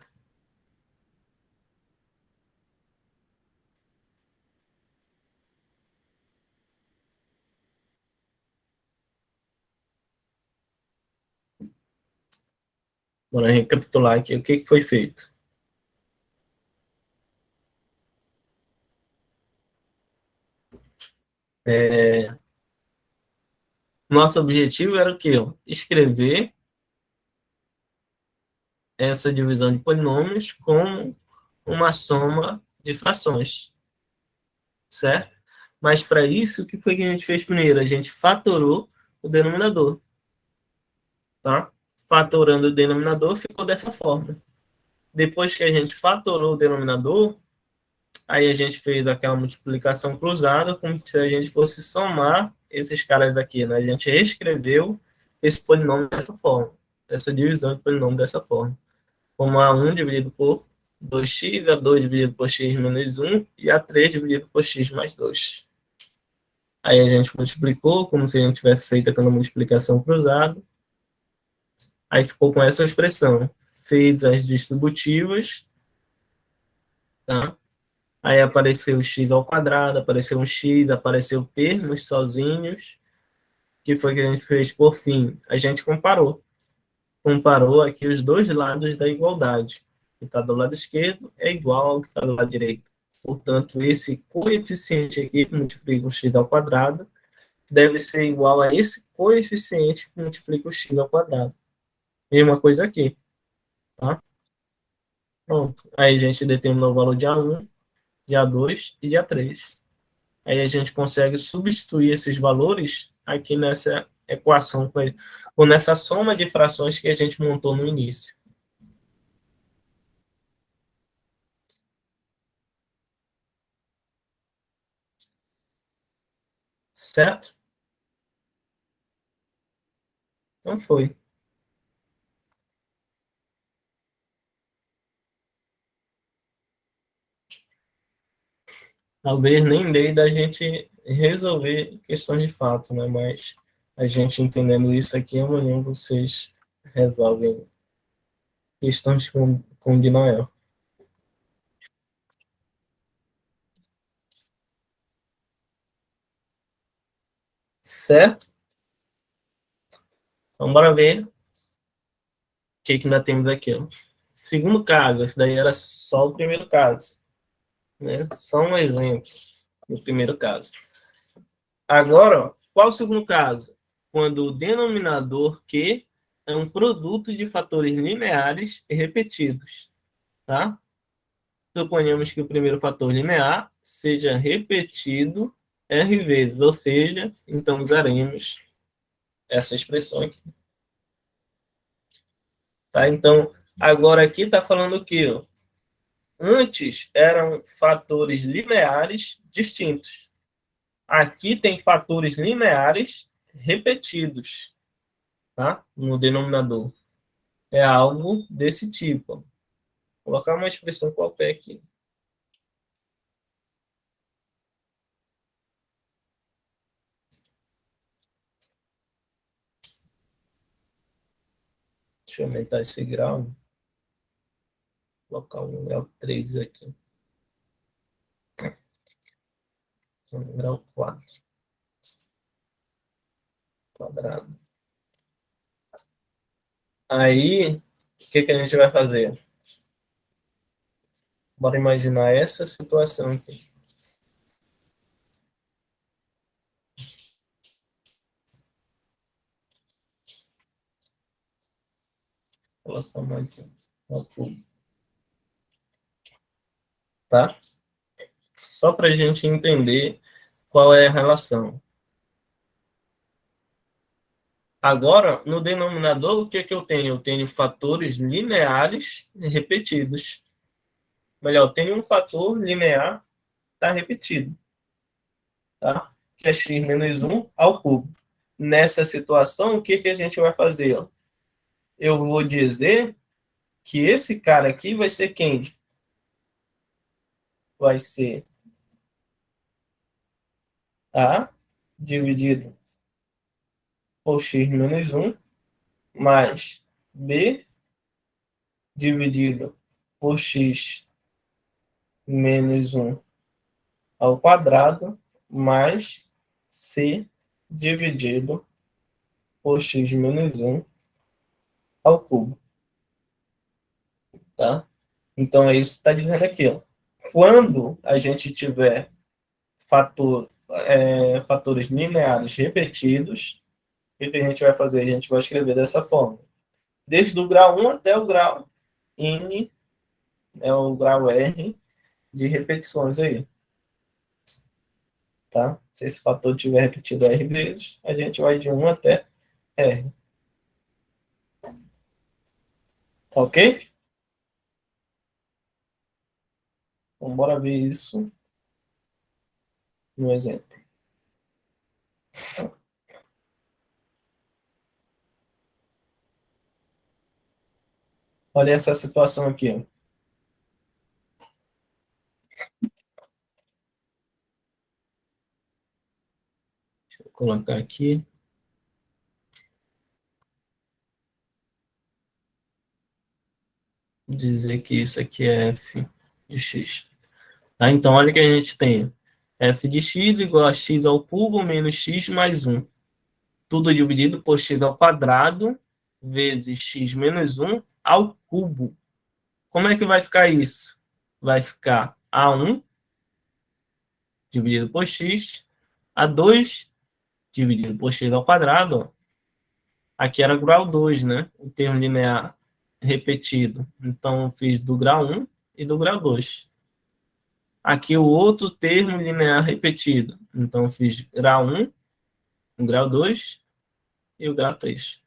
Bora recapitular aqui o que foi feito. Nosso objetivo era o quê? Escrever essa divisão de polinômios com uma soma de frações, certo? Mas para isso, o que foi que a gente fez primeiro? A gente fatorou o denominador, tá? Fatorando o denominador, ficou dessa forma. Depois que a gente fatorou o denominador, aí a gente fez aquela multiplicação cruzada, como se a gente fosse somar esses caras aqui, né? A gente reescreveu esse polinômio dessa forma, essa divisão de polinômio dessa forma. Como A1 dividido por 2x, A2 dividido por x menos 1 e A3 dividido por x mais 2. Aí a gente multiplicou, como se a gente tivesse feito aquela multiplicação cruzada. Aí ficou com essa expressão. Fez as distributivas, tá? Aí apareceu o x ao quadrado, apareceu um x, apareceu termos sozinhos, que foi que a gente fez por fim. A gente comparou. Comparou aqui os dois lados da igualdade. O que está do lado esquerdo é igual ao que está do lado direito. Portanto, esse coeficiente aqui, que multiplica o x ao quadrado, deve ser igual a esse coeficiente que multiplica o x ao quadrado. Mesma coisa aqui, tá? Pronto. Aí a gente determinou o valor de A1, de A2 e de A3. Aí a gente consegue substituir esses valores aqui nessa equação, ou nessa soma de frações que a gente montou no início. Certo? Então foi. Talvez nem dê da gente resolver questões de fato, né? Mas a gente entendendo isso aqui, amanhã vocês resolvem questões com de Noel. Certo? Então, bora ver o que ainda temos aqui. Ó. Segundo caso, esse daí era só o primeiro caso. Né? Só um exemplo do primeiro caso. Agora, ó, qual o segundo caso? Quando o denominador Q é um produto de fatores lineares repetidos. Tá? Suponhamos que o primeiro fator linear seja repetido R vezes, ou seja, então usaremos essa expressão aqui. Tá? Então, agora aqui está falando que ó, antes eram fatores lineares distintos. Aqui tem fatores lineares repetidos, tá? No denominador. É algo desse tipo. Vou colocar uma expressão qualquer aqui. Deixa eu aumentar esse grau. Vou colocar um grau 3 aqui. Um grau 4. Quadrado. Aí, o que a gente vai fazer? Bora imaginar essa situação aqui. Vou colocar mais aqui. Tá? Só para a gente entender qual é a relação. Agora, no denominador, o que eu tenho? Eu tenho fatores lineares repetidos. Melhor, eu tenho um fator linear está repetido, tá? Que é x menos 1 ao cubo. Nessa situação, o que a gente vai fazer? Eu vou dizer que esse cara aqui vai ser quem? Vai ser A dividido por x menos 1 mais B dividido por x menos 1 ao quadrado mais C dividido por x menos 1 ao cubo. Tá? Então, é isso que está dizendo aqui. Ó. Quando a gente tiver fatores lineares repetidos, o que a gente vai fazer? A gente vai escrever dessa forma. Desde o grau 1 até o grau N, o grau R de repetições aí. Tá? Se esse fator tiver repetido R vezes, a gente vai de 1 até R. Tá ok? Então, bora ver isso no exemplo. Olha essa situação aqui. Ó. Deixa eu colocar aqui. Dizer que isso aqui é f de x. Tá? Então, olha que a gente tem. F de x igual a x ao cubo menos x mais 1. Tudo dividido por x ao quadrado vezes x menos 1 ao cubo. Como é que vai ficar isso? Vai ficar A1 dividido por x, A2 dividido por x ao quadrado. Ó. Aqui era grau 2, né? O termo linear repetido. Então, eu fiz do grau 1 e do grau 2. Aqui o outro termo linear repetido. Então, eu fiz grau 1, o grau 2 e o grau 3.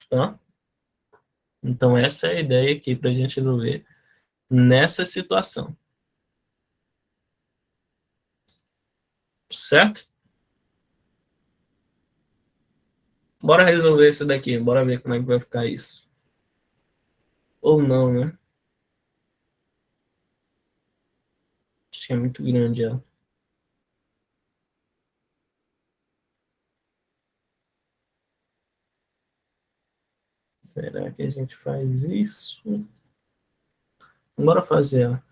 Tá? Então, essa é a ideia aqui para a gente resolver nessa situação. Certo? Bora resolver isso daqui. Bora ver como é que vai ficar isso. Ou não, né? Acho que é muito grande ela. Será que a gente faz isso? Bora fazer ela.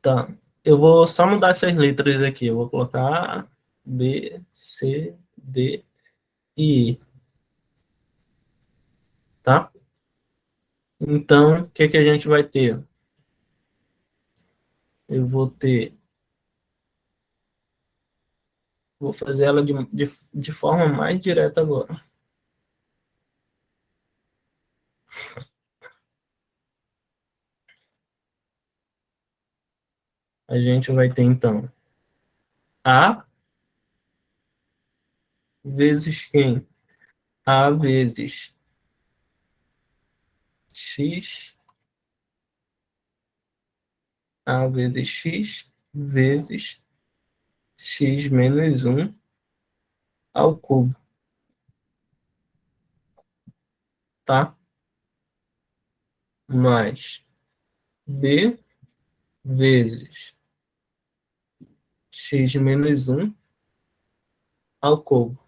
Tá. Eu vou só mudar essas letras aqui. Eu vou colocar A, B, C, D e E. Tá? Então, o que, que a gente vai ter? Eu vou ter. Vou fazer ela de forma mais direta agora. A gente vai ter, então, A vezes quem? A vezes X. A vezes X vezes X menos 1 ao cubo. Tá? Mais B vezes x menos 1 ao cubo,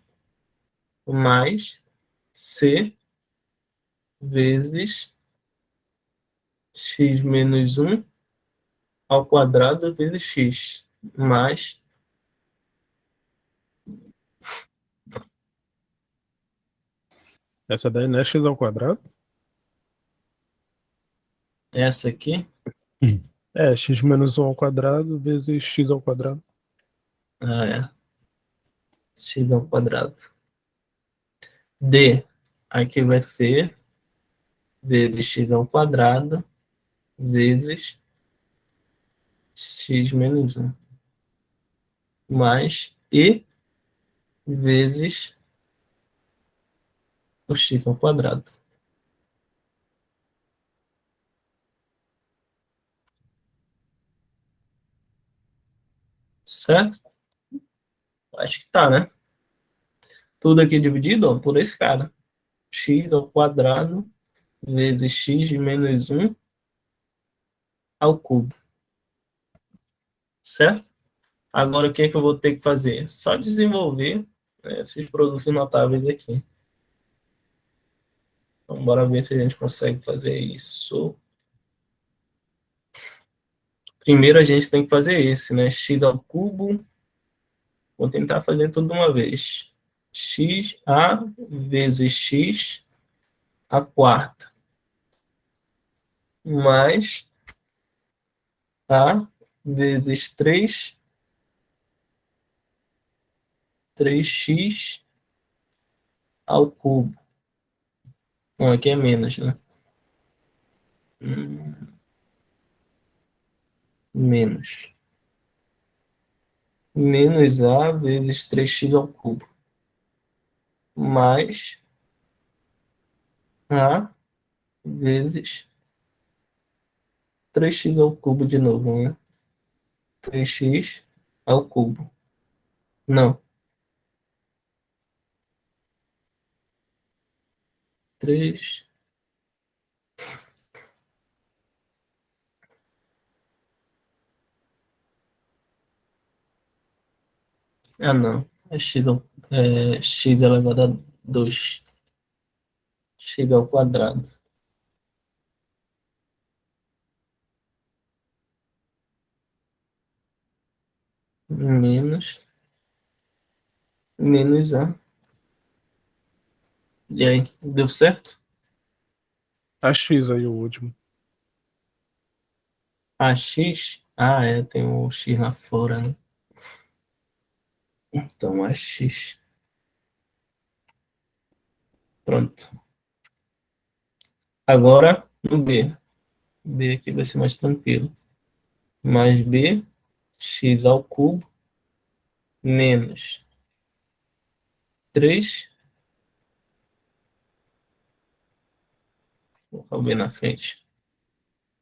mais c vezes x menos 1 ao quadrado vezes x, mais Essa daí não é x ao quadrado? essa aqui. É, x menos 1 ao quadrado vezes x ao quadrado. Ah, é. X ao quadrado. D, aqui vai ser vezes x ao quadrado vezes x menos 1, mais e vezes o x ao quadrado. Certo? Acho que tá, né? Tudo aqui dividido ó, por esse cara. X ao quadrado vezes x menos 1 ao cubo. certo? Agora, o que é que eu vou ter que fazer? Só desenvolver, né, esses produtos notáveis aqui. Então, bora ver se a gente consegue fazer isso. Primeiro, a gente tem que fazer esse, né? X ao cubo. Vou tentar fazer tudo de uma vez. XA vezes X a quarta. Mais A vezes 3x ao cubo. Não, aqui é menos, né? Menos. Menos A vezes 3x ao cubo. Mais A vezes 3x ao cubo de novo, né? 3x ao cubo. Não. 3. Ah, não. É x elevado a 2. X ao quadrado. Menos A. E aí, deu certo? A X aí, o último. A X? Ah, é, tem o X lá fora, né? Então, a X. Pronto. Agora, no B. B aqui vai ser mais tranquilo. Mais B, x ao cubo, menos 3. Vou colocar o B na frente.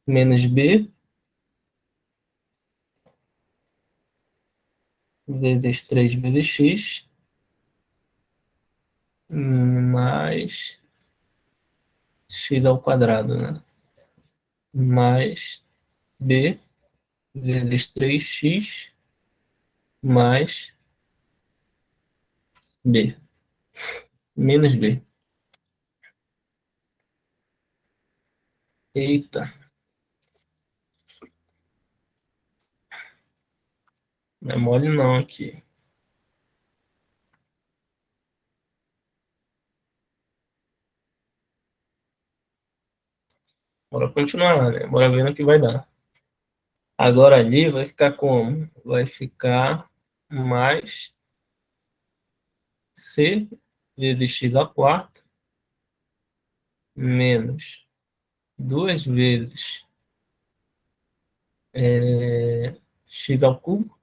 Menos B, vezes 3 vezes x, mais x ao quadrado, né? Mais B, vezes 3x, mais B. Menos B. Eita. Não é mole não aqui. Bora continuar, né? Bora ver no que vai dar. Agora ali vai ficar como? Vai ficar mais C vezes x à quarta menos 2 vezes x ao cubo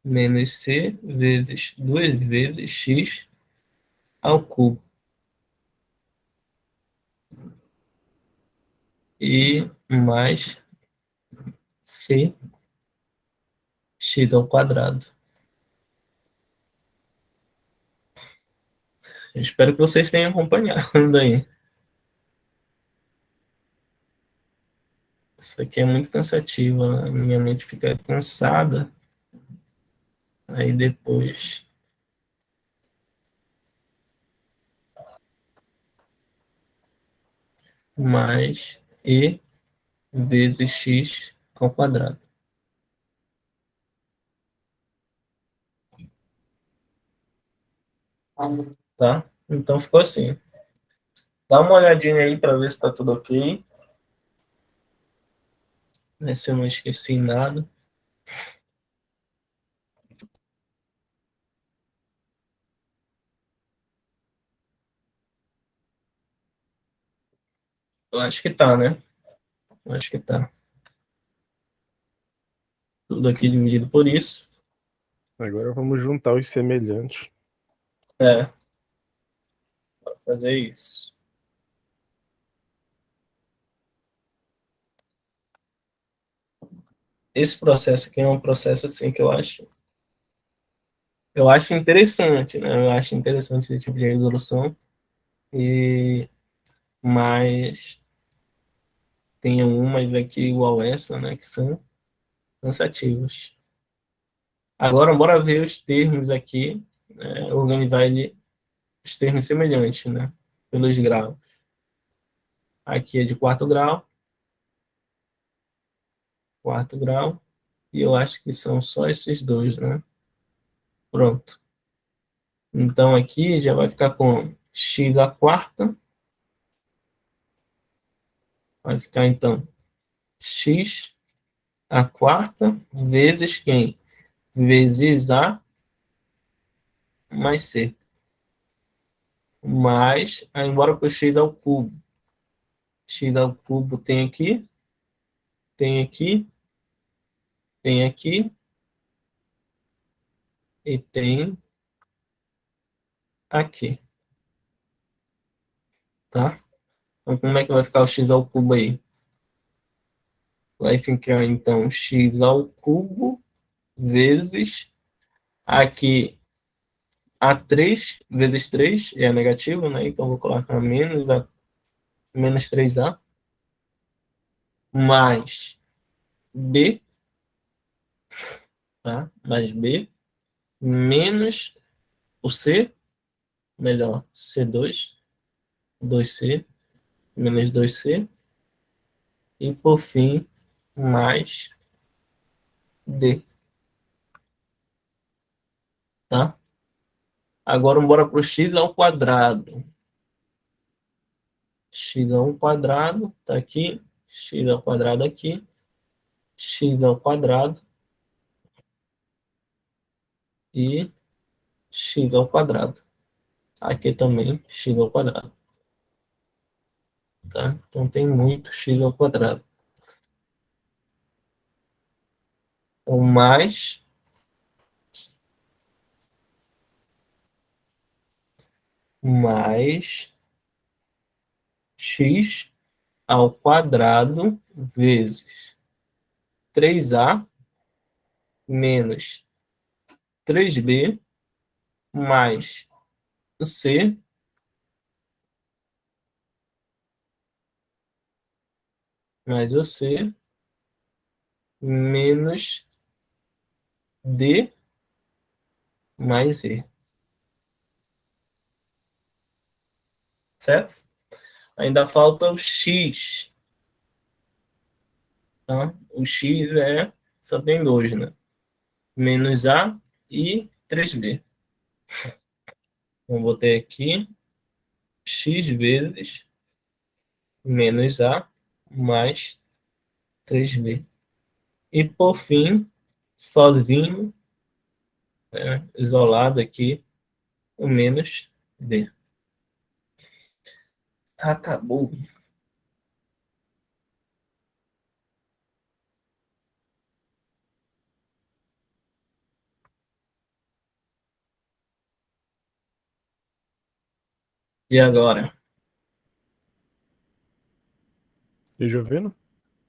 menos C vezes 2 vezes x ao cubo. E mais C x ao quadrado. Eu espero que vocês tenham acompanhado aí. Isso aqui é muito cansativo, né? Minha mente fica cansada. Aí depois mais E vezes x ao quadrado. Tá? Então ficou assim. Dá uma olhadinha aí para ver se está tudo ok. Né, se eu não esqueci nada. Eu acho que tá, né? Eu acho que tá. Tudo aqui dividido por isso. Agora vamos juntar os semelhantes. É. Vou fazer isso. Esse processo aqui é um processo assim que eu acho interessante, né? Eu acho interessante esse tipo de resolução. Mas tenha umas aqui igual essa, né, que são cansativas. Agora, bora ver os termos aqui, organizar os termos semelhantes, né, pelos graus. Aqui é de quarto grau, e eu acho que são só esses dois, né? Pronto. Então, aqui já vai ficar com x à quarta, vai ficar, então, x à quarta vezes quem? Vezes a mais c. Mais, aí embora para o x ao cubo. X ao cubo tem aqui, tem aqui, tem aqui, e tem aqui, tá? Então, como é que vai ficar o x ao cubo aí? Vai ficar, então, x ao cubo vezes aqui A3 vezes 3 é negativo, né? Então, vou colocar menos 3A mais B, tá? Mais B menos o C, melhor, C2, 2C, menos 2C, e por fim, mais D, tá? Agora, bora para o x ao quadrado. X ao quadrado, tá aqui, x ao quadrado aqui, x ao quadrado e x ao quadrado. Aqui também, x ao quadrado. Tá? Então, tem muito x ao quadrado. Então, mais x ao quadrado vezes 3a menos 3b mais c mais o c menos d mais e. Certo? Ainda falta o x. Tá? O x só tem dois, né? Menos a e 3b. Então, vou ter aqui x vezes menos a mais 3b. E por fim, sozinho, né, isolado aqui, o menos d. Acabou. E agora? Deixa eu ver, né?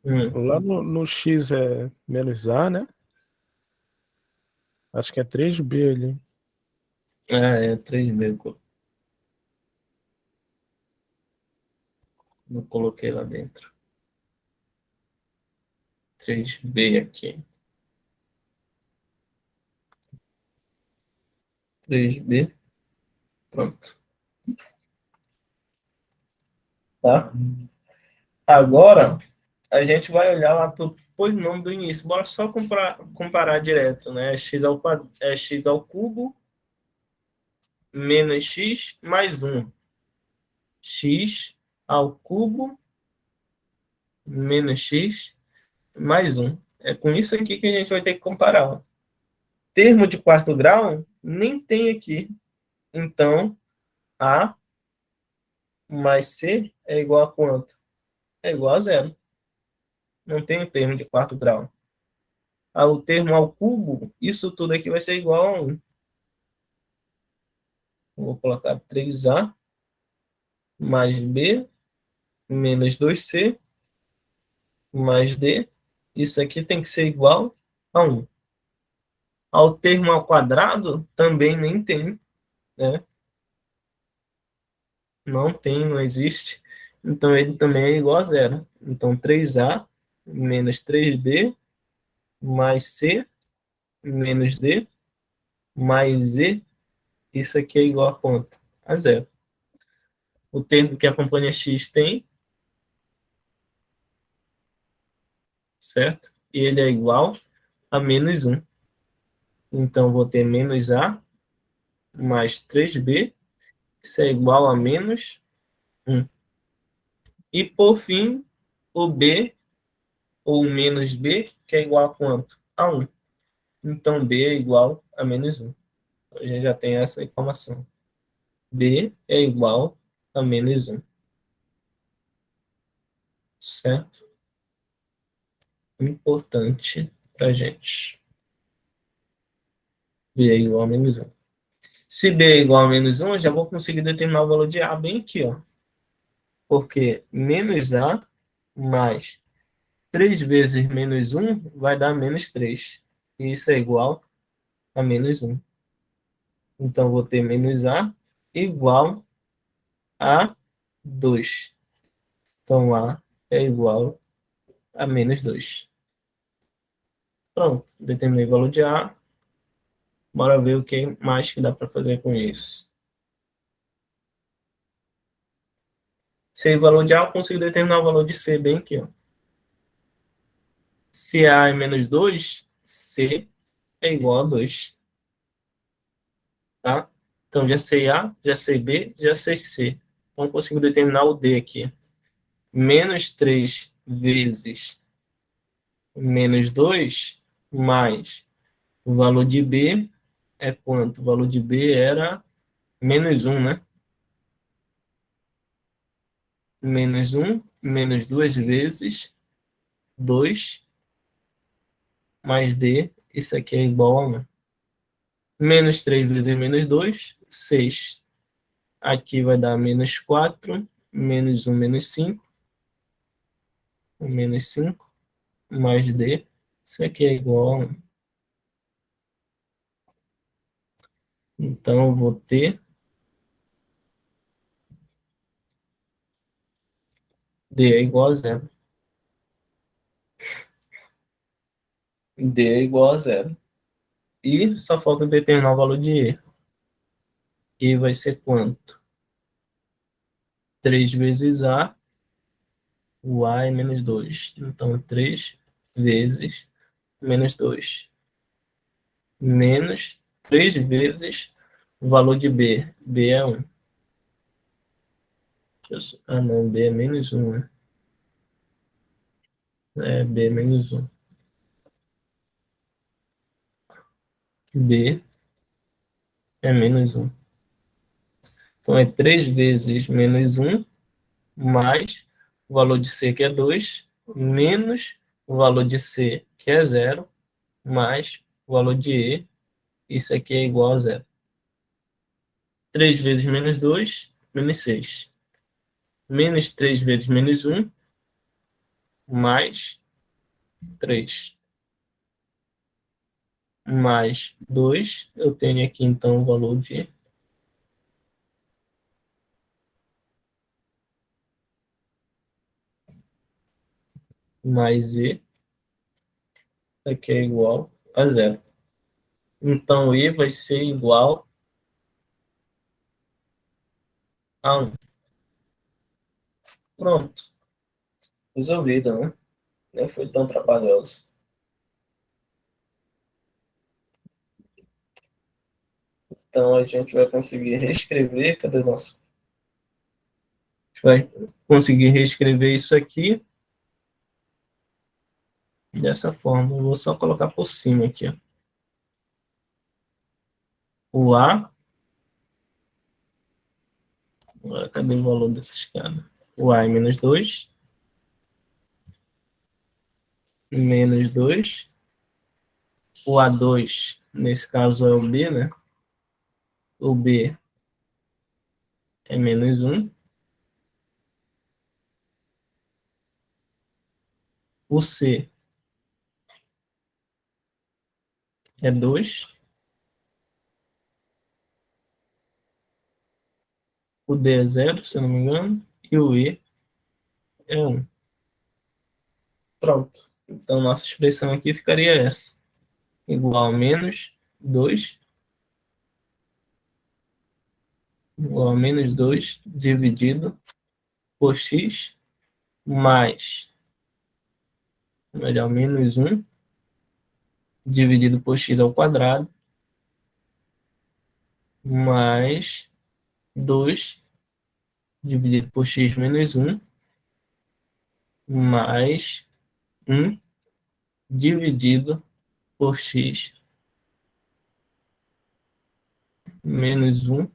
Hum, Lá no X é menos A, né? Acho que é 3B ali. é 3b. Eu coloquei lá dentro. 3b aqui. 3b. Pronto. Tá? Agora, a gente vai olhar lá para o polinômio do início. Bora só comparar direto, né? X ao cubo menos x mais 1. X ao cubo menos x mais 1. É com isso aqui que a gente vai ter que comparar. Ó. Termo de quarto grau nem tem aqui. Então, A mais C é igual a quanto? É igual a zero. Não tem o termo de quarto grau. O termo ao cubo, isso tudo aqui vai ser igual a 1. Vou colocar 3A mais B menos 2C mais D. Isso aqui tem que ser igual a 1. Ao termo ao quadrado, também nem tem, né? Não tem, não existe. então ele também é igual a zero. Então 3A menos 3B mais C menos D mais E, isso aqui é igual a quanto? A zero. O termo que a companhia X tem, certo? E ele é igual a menos 1. Então, vou ter menos A mais 3B, isso é igual a menos 1. E, por fim, o B, ou menos B, que é igual a quanto? A 1. Então, B é igual a menos 1. A gente já tem essa informação. B é igual a menos 1. Certo? Importante para a gente. B é igual a menos 1. Se B é igual a menos 1, eu já vou conseguir determinar o valor de A bem aqui, ó. Porque menos A mais 3 vezes menos 1 vai dar menos 3. E isso é igual a menos 1. Então, vou ter menos A igual a 2. Então, A é igual a menos 2. Pronto, determinei o valor de A. Bora ver o que mais que dá para fazer com isso. Se o valor de A, eu consigo determinar o valor de C bem aqui, ó. Se A é menos 2, C é igual a 2. Tá? Então, já sei A, já sei B, já sei C. Então, consigo determinar o D aqui. Menos 3 vezes menos 2 mais o valor de B é quanto? O valor de B era menos 1, né? Menos 1, menos 2 vezes 2 mais D. Isso aqui é igual a 1. Menos 3 vezes menos 2, 6. Aqui vai dar menos 4, menos 1, menos 5. Menos 5 mais D. Isso aqui é igual a 1. Então, eu vou ter D é igual a zero. D é igual a zero. E só falta determinar o valor de E. E vai ser quanto? 3 vezes A, o A é menos 2. Então, 3 vezes menos 2. Menos 3 vezes o valor de B. B é 1. Ah, não, B é menos 1, né? É, B é menos 1. B é menos 1. Então, é 3 vezes menos 1 mais o valor de C, que é 2, menos o valor de C, que é 0, mais o valor de E, isso aqui é igual a 0. 3 vezes menos 2, menos 6. Menos 3 vezes menos 1, mais 3. Mais 2, eu tenho aqui então o valor de mais E, aqui é igual a 0. Então, E vai ser igual a 1. Pronto, resolvido, né? Nem foi tão trabalhoso. Então, a gente vai conseguir reescrever. Cadê o nosso? A gente vai conseguir reescrever isso aqui dessa forma. Eu vou só colocar por cima aqui, ó. O A. Agora, cadê o valor desses caras? O A é menos 2. Menos 2. O A2, nesse caso, é o B, né? O B é menos 1. O C é 2. O D é 0, se eu não me engano. E o E é 1. Pronto. Então, nossa expressão aqui ficaria essa. Igual a menos 2, igual a menos 2 dividido por x mais, melhor, menos 1 dividido por x ao quadrado mais 2 dividido por x menos 1 mais 1 dividido por x menos 1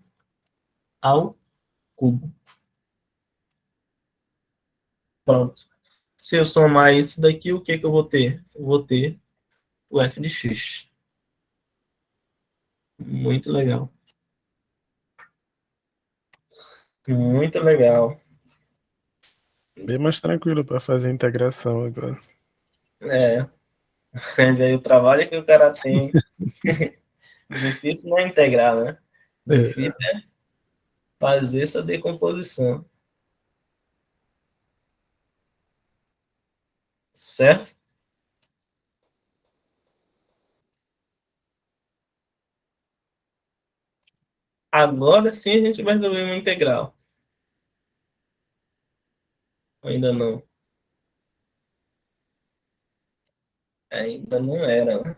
ao cubo. Pronto. Se eu somar isso daqui, o que que eu vou ter? Eu vou ter o f de x. Muito legal. Muito legal. Bem mais tranquilo para fazer a integração agora. É, mas aí o trabalho que o cara tem. Difícil não é integrar, né? É, Difícil é fazer essa decomposição. Certo? Agora sim a gente vai resolver uma integral. Ainda não. Ainda não era, né?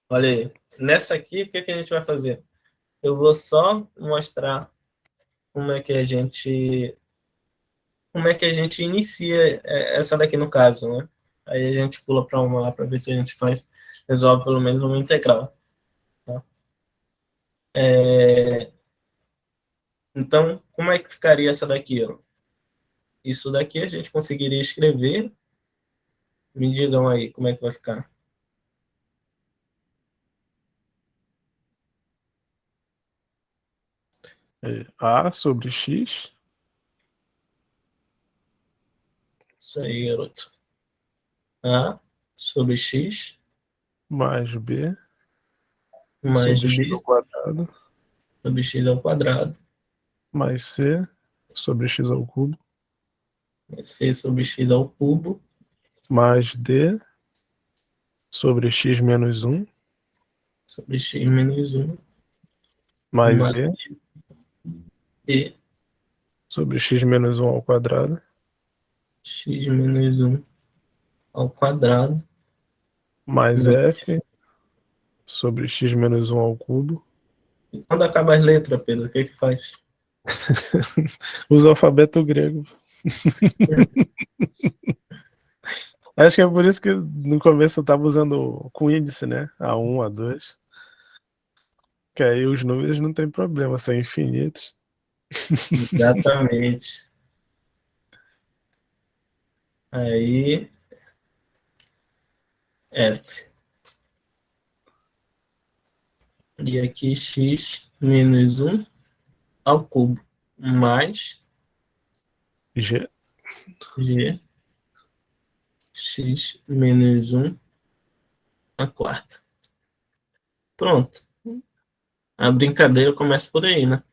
Olha aí. Nessa aqui, o que que a gente vai fazer? Eu vou só mostrar como é que a gente inicia essa daqui no caso, né? Aí a gente pula para uma lá para ver se a gente resolve pelo menos uma integral. Tá? Então, como é que ficaria essa daqui? Ó? Isso daqui a gente conseguiria escrever. Me digam aí como é que vai ficar. A sobre x Isso aí, garoto. A sobre x mais b mais sobre x ao b quadrado sobre x ao quadrado mais c sobre x ao cubo mais c sobre x ao cubo mais d sobre x menos 1 sobre x menos 1 mais mais e e sobre x menos 1 ao quadrado x menos 1 ao quadrado mais menos. f sobre x menos 1 ao cubo. E quando acaba as letras, Pedro, o que que faz? Usa o alfabeto grego. Acho que é por isso que no começo eu tava usando com índice, né? A1, A2. Que aí os números não tem problema, são infinitos. Exatamente. Aí, f. E aqui x menos 1 ao cubo mais G. g x menos 1 a quarta. Pronto. A brincadeira começa por aí, né?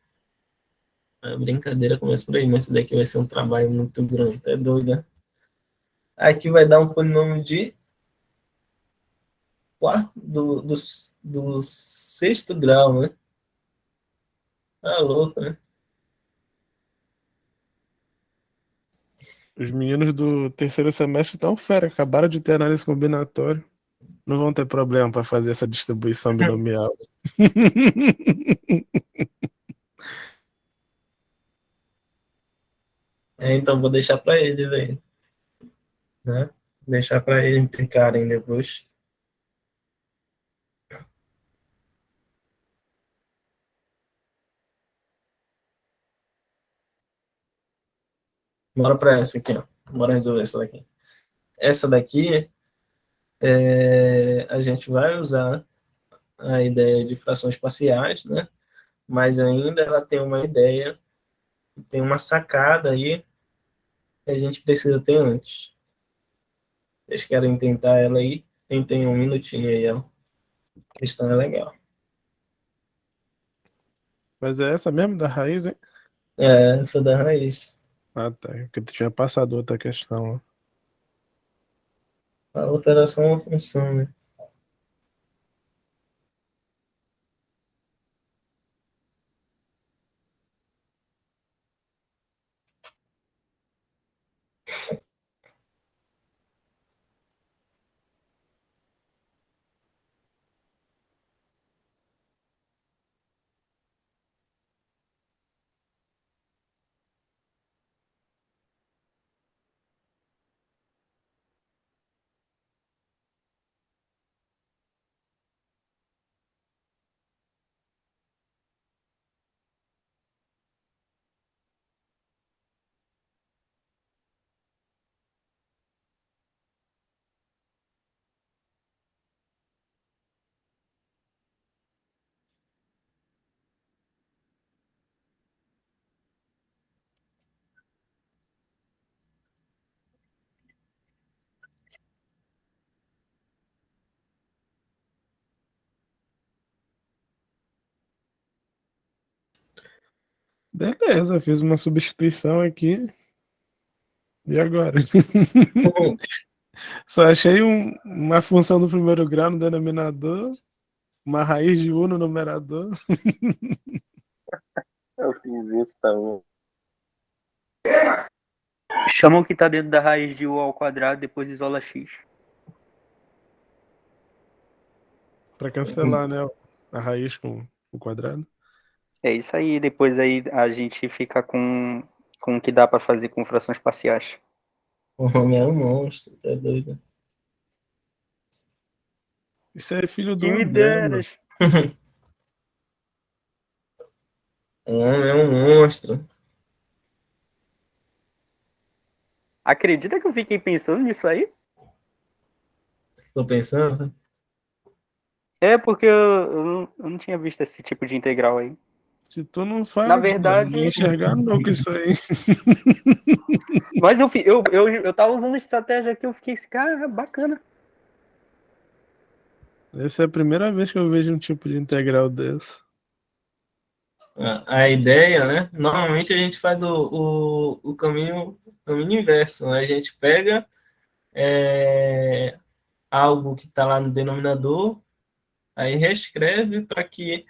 A brincadeira começa por aí, mas isso daqui vai ser um trabalho muito grande. É doido, né? Aqui vai dar um polinômio de quarto, do sexto grau, né? Tá louco, né? Os meninos do terceiro semestre estão fera, acabaram de ter análise combinatória. Não vão ter problema para fazer essa distribuição binomial. Então vou deixar para eles aí, né? Deixar para eles implicarem depois. Bora para essa aqui, ó. Bora resolver essa daqui. Essa daqui, a gente vai usar a ideia de frações parciais, né? Mas ainda ela tem uma ideia, tem uma sacada aí que a gente precisa ter antes. Vocês querem tentar ela aí? Tentem um minutinho aí, ó. A questão é legal. Mas é essa mesmo da raiz, hein? Essa da raiz. Ah, tá. Porque tu tinha passado outra questão. A outra era só uma função, né? Beleza, fiz uma substituição aqui. E agora? Só achei uma função do primeiro grau no denominador, uma raiz de U no numerador. Eu fiz isso também. Chama o que está dentro da raiz de U ao quadrado, depois isola x. Para cancelar, né? A raiz com o quadrado. É isso aí, depois aí a gente fica com o que dá para fazer com frações parciais. O homem é um monstro, tá doido? Isso é filho do Que me André, mano. deras. O homem é um monstro. Acredita que eu fiquei pensando nisso aí? Tô pensando. É porque eu não tinha visto esse tipo de integral aí. Se tu não Na fala, eu não verdade, vou enxergar nunca isso aí. mas eu tava usando estratégia que eu fiquei, cara, bacana. Essa é a primeira vez que eu vejo um tipo de integral desse. A ideia, né? Normalmente a gente faz o caminho inverso, né? A gente pega algo que está lá no denominador, aí reescreve para que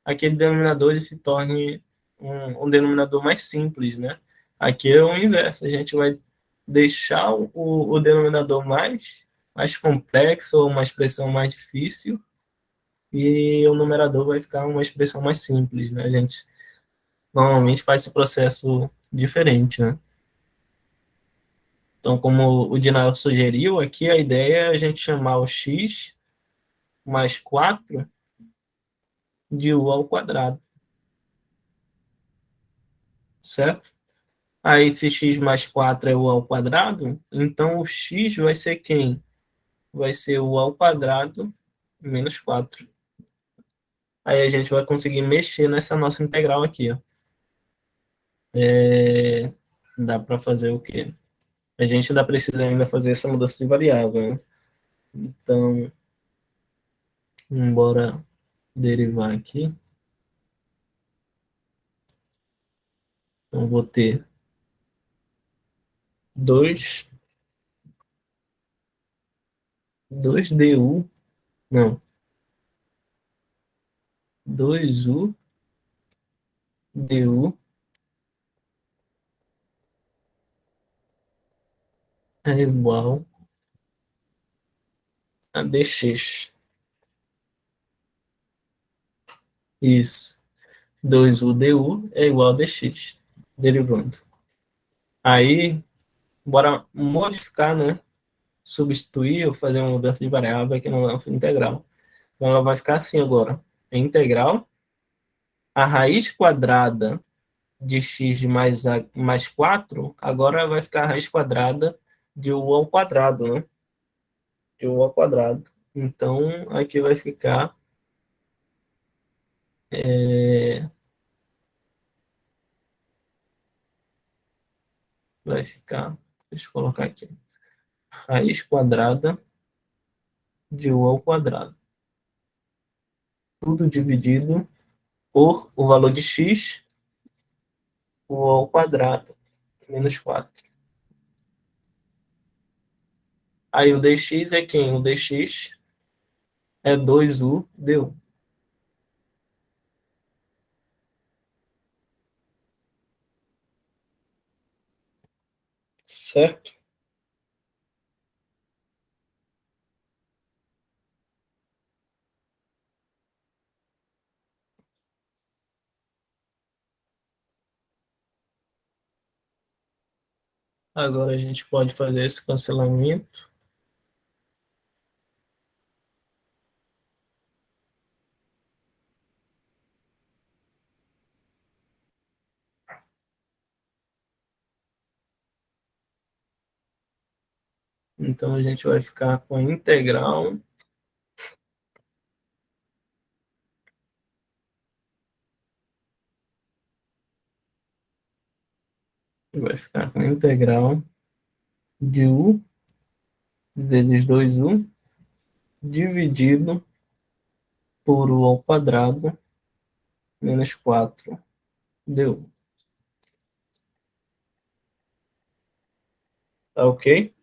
aquele denominador ele se torne um denominador mais simples, né? Aqui é o inverso, a gente vai deixar o denominador mais complexo, ou uma expressão mais difícil, e o numerador vai ficar uma expressão mais simples, né? A gente normalmente faz esse processo diferente, né? Então, como o Dinal sugeriu, aqui a ideia é a gente chamar o x mais 4 de u ao quadrado, certo? Aí, se x mais 4 é u ao quadrado, então o x vai ser quem? Vai ser u ao quadrado menos 4. Aí a gente vai conseguir mexer nessa nossa integral aqui, ó. Dá para fazer o quê? A gente ainda precisa ainda fazer essa mudança de variável, né? Então, embora derivar aqui, então vou ter 2 du, não, 2u du é igual a dx. Isso. 2u du é igual a dx, derivando. Aí, bora modificar, né? Substituir ou fazer uma mudança de variável aqui na nossa integral. Então, ela vai ficar assim agora. A integral, a raiz quadrada de x mais 4, agora vai ficar a raiz quadrada de u ao quadrado, né? De u ao quadrado. Então, aqui vai ficar deixa eu colocar aqui, raiz quadrada de u ao quadrado. Tudo dividido por o valor de x U ao quadrado menos 4. Aí o dx é quem? O dx é 2u du. Certo? Agora a gente pode fazer esse cancelamento. Então a gente vai ficar com a integral de u vezes 2u dividido por u ao quadrado menos 4 du. Tá ok?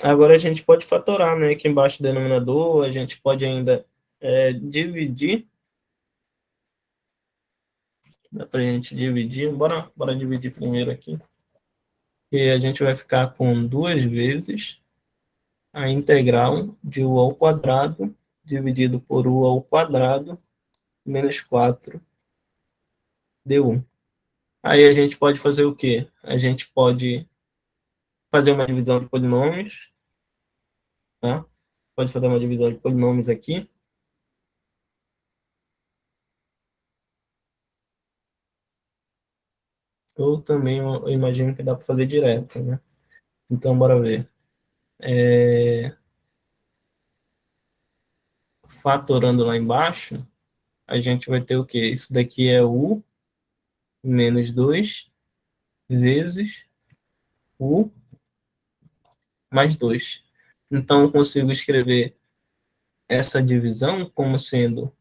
Agora a gente pode fatorar, né? Aqui embaixo do denominador, a gente pode ainda dividir. Dá para a gente dividir. Bora dividir primeiro aqui. E a gente vai ficar com 2 vezes a integral de u ao quadrado dividido por u ao quadrado menos 4 du. Aí a gente pode fazer o quê? A gente pode fazer uma divisão de polinômios, tá? Pode fazer uma divisão de polinômios aqui. Ou também eu imagino que dá para fazer direto, né? Então, bora ver. Fatorando lá embaixo, a gente vai ter o quê? Isso daqui é u menos 2 vezes u mais 2. Então, eu consigo escrever essa divisão como sendo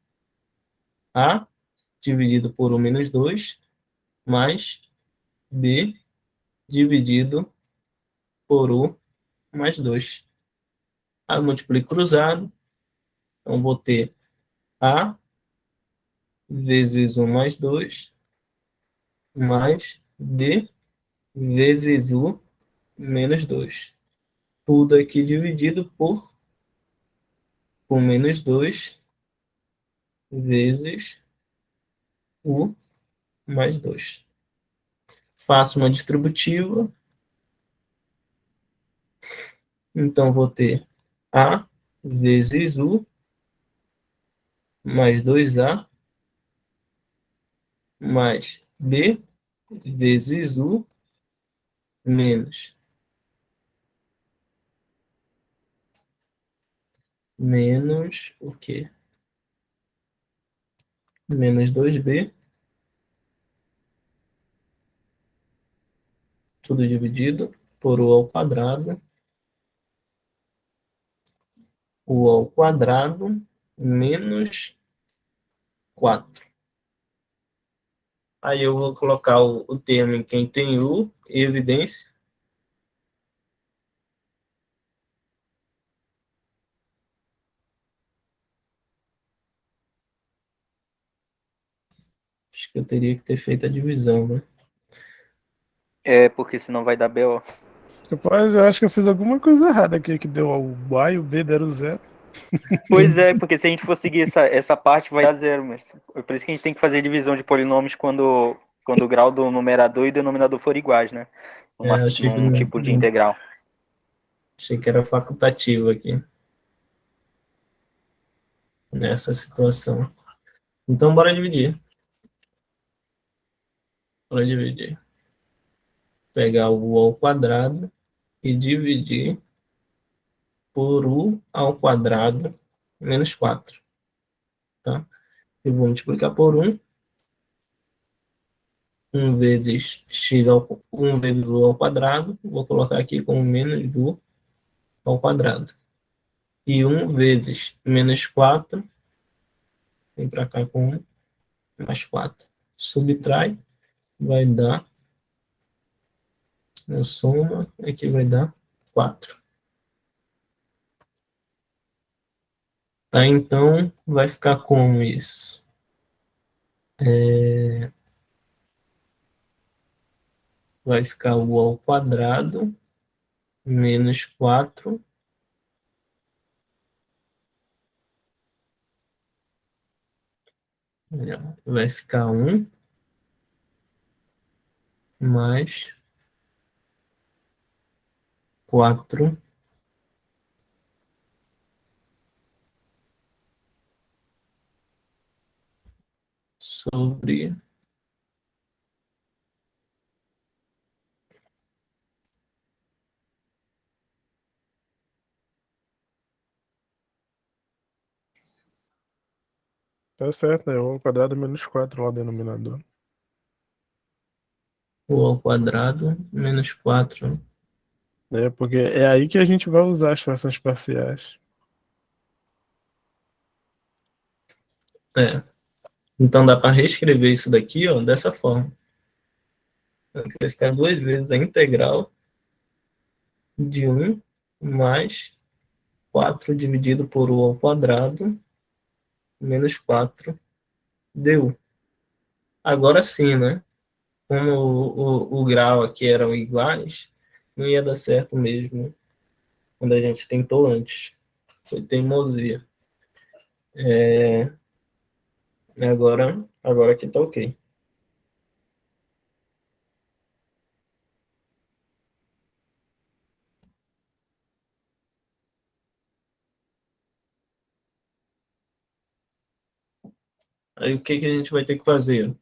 a dividido por u menos 2 mais b dividido por u mais 2. Aí eu multiplico cruzado, então vou ter a vezes 1 mais 2 mais b vezes u menos 2. Tudo aqui dividido por menos 2 vezes u mais 2. Faço uma distributiva, então vou ter a vezes u mais 2a mais b vezes u menos o quê? Menos 2b, tudo dividido por u ao quadrado menos 4. Aí eu vou colocar o termo em quem tem u, evidência. Acho que eu teria que ter feito a divisão, né? Porque senão vai dar BO. Rapaz, eu acho que eu fiz alguma coisa errada aqui, que deu o A e o B deram 0. Pois é, porque se a gente for seguir essa parte, vai dar 0. Mas por isso que a gente tem que fazer divisão de polinômios quando o grau do numerador e denominador forem iguais, né? Achei que Num tipo de integral. Achei que era facultativo aqui, nessa situação. Então, bora dividir. Bora dividir. Pegar o u ao quadrado e dividir por u ao quadrado menos 4. Tá? Eu vou multiplicar por 1. 1 vezes x ao 1 vezes u ao quadrado. Vou colocar aqui como menos u ao quadrado. E 1 vezes menos 4. Vem para cá com 1 mais 4. Subtrai. Vai dar. A soma aqui vai dar 4. Tá, então, vai ficar como isso? Vai ficar u ao quadrado menos 4 vai ficar 1 mais 4 sobre Tá certo, né? U ao quadrado menos 4 lá no denominador. u ao quadrado menos 4. É, porque é aí que a gente vai usar as frações parciais. É. Então dá para reescrever isso daqui, ó, dessa forma. Vai ficar 2 vezes a integral de 1 mais 4 dividido por u ao quadrado menos 4 du. Agora sim, né? Como o grau aqui eram iguais, não ia dar certo mesmo quando a gente tentou antes. Foi teimosia. Agora aqui tá ok. Aí o que a gente vai ter que fazer?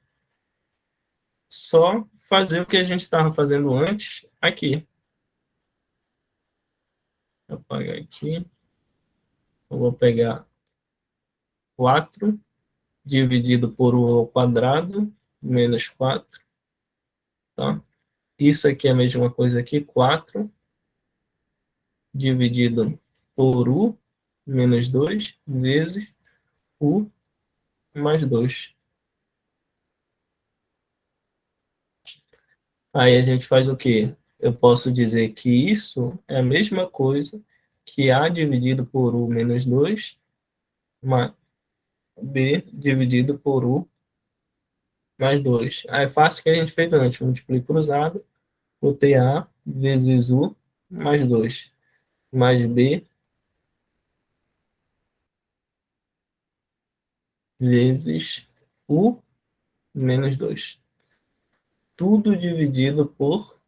Só fazer o que a gente estava fazendo antes aqui. Vou apagar aqui. Eu vou pegar 4 dividido por u ao quadrado menos 4. Tá? Isso aqui é a mesma coisa aqui. 4 dividido por u menos 2 vezes u mais 2. Aí a gente faz o quê? Eu posso dizer que isso é a mesma coisa que A dividido por U menos 2 mais B dividido por U mais 2. Aí é fácil que a gente fez antes. Multiplico cruzado, botei A vezes U mais 2 mais B vezes U menos 2. Tudo dividido por...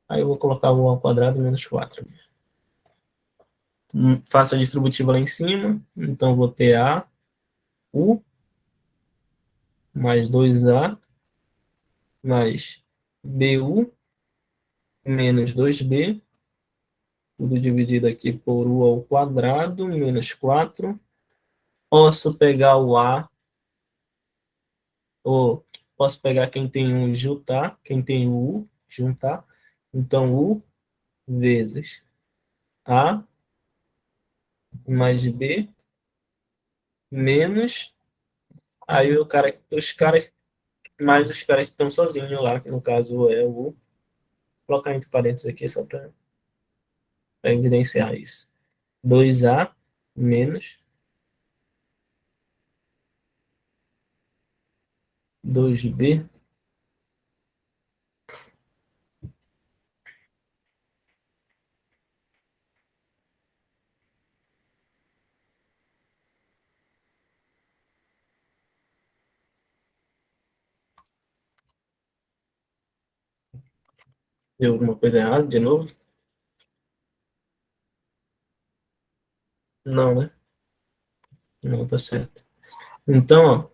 Aí eu vou colocar U ao quadrado menos 4. Faço a distributiva lá em cima. Então vou ter A, U mais 2A mais BU menos 2B, tudo dividido aqui por U ao quadrado, menos 4. Posso pegar o A, ou posso pegar quem tem U e juntar, quem tem U, juntar. Então, U vezes A mais B menos, aí os caras, mais os caras que estão sozinhos lá, que no caso é o U. Vou colocar entre parênteses aqui só para evidenciar isso. 2A menos 2B deu alguma coisa errada de novo? Não, né? Não, tá certo. Então, ó,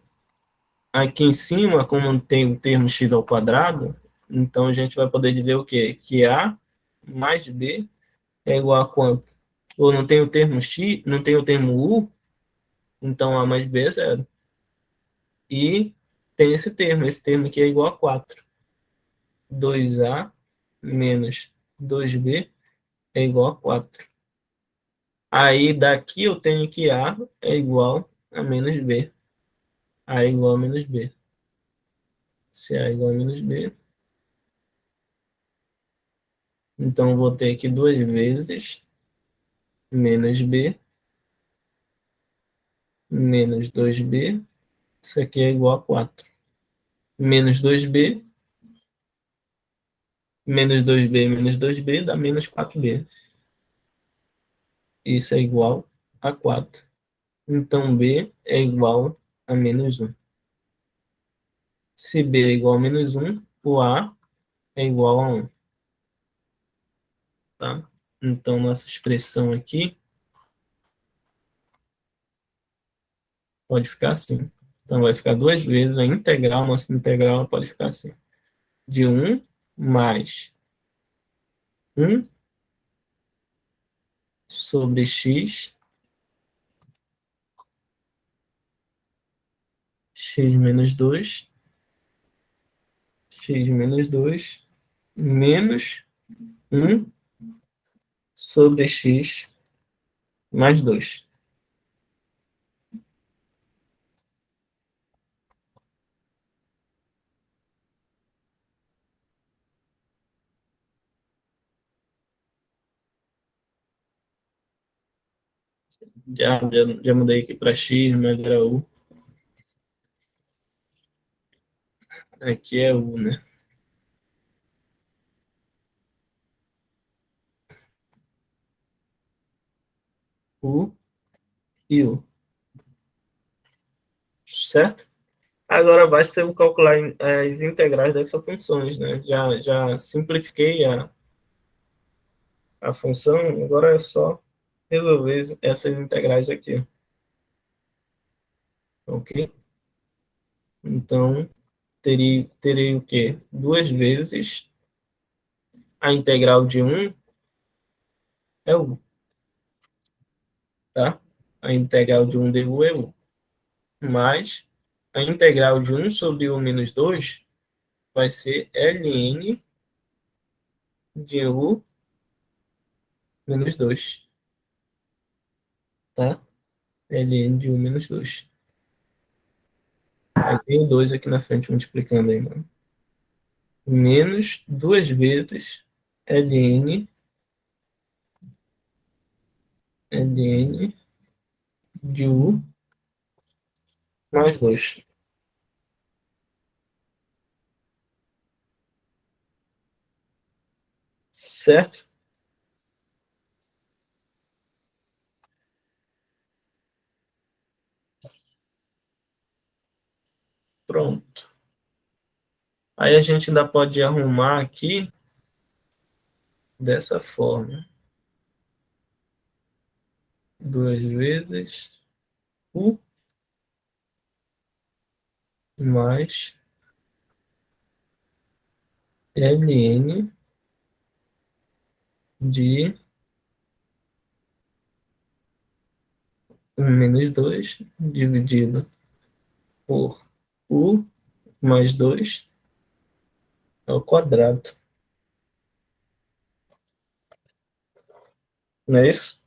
aqui em cima, como tem o termo x ao quadrado, então a gente vai poder dizer o quê? Que A mais B é igual a quanto? Ou não tem o termo x, não tem o termo U, Então, A mais B é zero. E tem esse termo aqui é igual a 4. 2A menos 2B é igual a 4. Aí, daqui eu tenho que A é igual a menos B. A é igual a menos B. Se A é igual a menos B, então eu vou ter aqui 2 vezes menos B menos 2B. Isso aqui é igual a 4. Menos 2B, menos 2B menos 2B dá menos 4B. Isso é igual a 4. Então, B é igual a menos 1. Se B é igual a menos 1, o A é igual a 1. Tá? Então, nossa expressão aqui pode ficar assim. Então, vai ficar 2 vezes a integral, nossa integral pode ficar assim. De 1 mais 1 sobre x, x menos 2, x menos 2, menos 1 sobre x mais 2. Já mudei aqui para x, mas era u. Aqui é u, né? U e u. Certo? Agora basta eu calcular as integrais dessas funções, né? Já simplifiquei a função, agora é só resolver essas integrais aqui. Ok? Então, terei o quê? 2 vezes a integral de 1 é u, tá? A integral de 1 de u é u. Mais a integral de 1 sobre u menos 2 vai ser ln de u menos 2, tá? Ln de u menos 2. Aí tem o 2 aqui na frente multiplicando aí, mano. Menos 2 vezes ln de u mais 2. Certo? Pronto. Aí a gente ainda pode arrumar aqui dessa forma. 2 vezes u mais ln de menos 2 dividido por u mais 2 ao quadrado. Não é isso?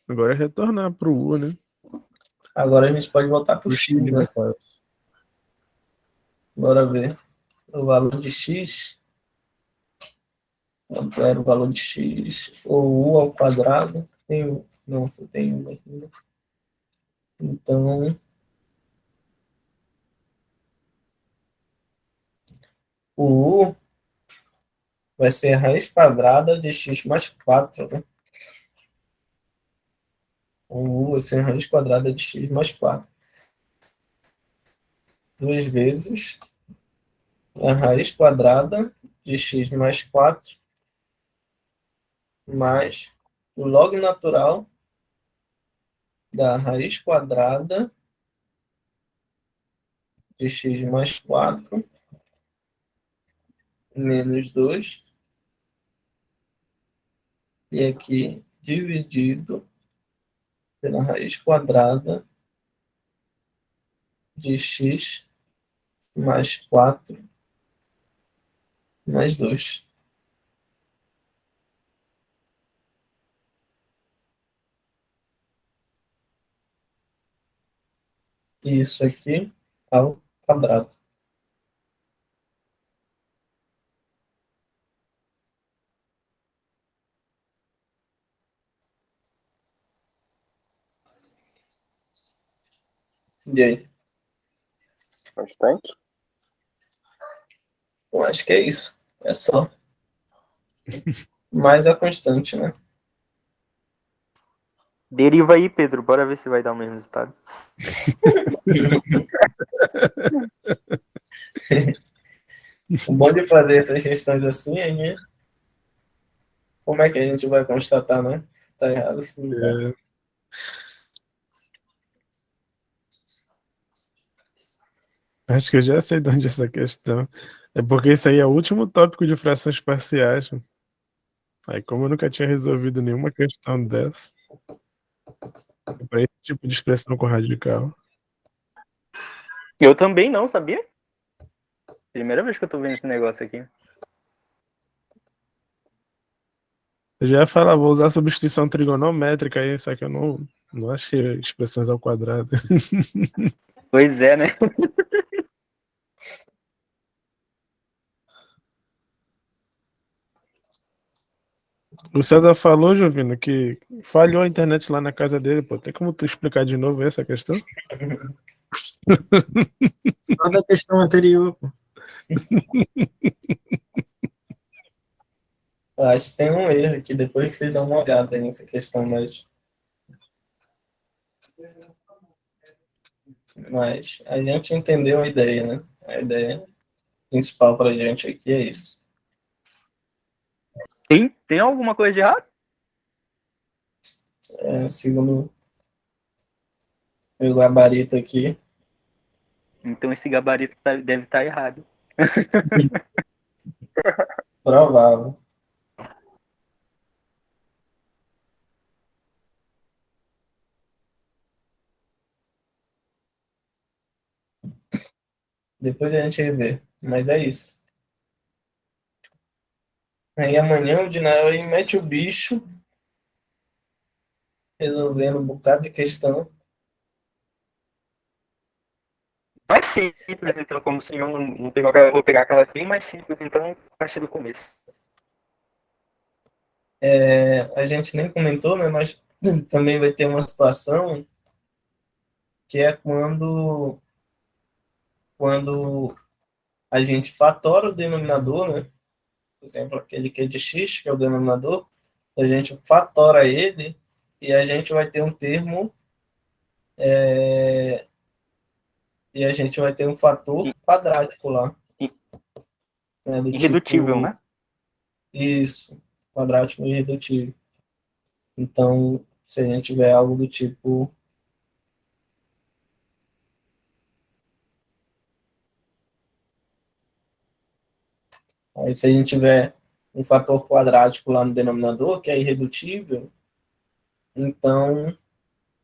Agora é retornar para o U, né? Agora a gente pode voltar para o O x, X, no né? caso. Bora ver. O valor de x, quanto era o valor de x? Ou u ao quadrado. Não, você tem um aqui, né? Então, o u vai ser a raiz quadrada de x mais 4, né? O u vai ser a raiz quadrada de x mais 4. 2 vezes a raiz quadrada de x mais 4 mais o log natural da raiz quadrada de x mais 4 menos 2. E aqui dividido pela raiz quadrada de x mais 4 mais 2. E isso aqui ao quadrado. E aí? Bastante. Eu acho que é isso. É só. Mais a constante, né? Deriva aí, Pedro. Bora ver se vai dar o mesmo resultado. O bom de fazer essas questões assim é que como é que a gente vai constatar, né? Se tá errado, se não tá. É, acho que eu já sei de onde é essa questão. É porque isso aí é o último tópico de frações parciais. Aí, como eu nunca tinha resolvido nenhuma questão dessa, para esse tipo de expressão com radical. Eu também não, sabia? Primeira vez que eu tô vendo esse negócio aqui. Eu já ia falar, vou usar substituição trigonométrica aí, só que eu não achei expressões ao quadrado. Pois é, né? O César falou, Jovino, que falhou a internet lá na casa dele. Pô, tem como tu explicar de novo essa questão? Só da questão anterior. Pô. Eu acho que tem um erro aqui, depois que vocês dão uma olhada nessa questão, mas a gente entendeu a ideia, né? A ideia principal para a gente aqui é isso. Tem alguma coisa de errado? Segundo meu gabarito aqui, Então esse gabarito deve estar errado. provável. Depois a gente vê, mas é isso. Aí amanhã o Dinael aí mete o bicho, resolvendo um bocado de questão. Mais simples, então, como se eu não pegar, vou pegar aquela bem mais simples, então, a partir do começo. A gente nem comentou, né? Mas também vai ter uma situação que é quando a gente fatora o denominador, né? Por exemplo, aquele que é de x, que é o denominador, a gente fatora ele e a gente vai ter um termo e a gente vai ter um fator quadrático lá. Né, do Irredutível, tipo, né? isso, quadrático irredutível. Então, se a gente tiver algo do tipo aí se a gente tiver um fator quadrático lá no denominador, que é irredutível, então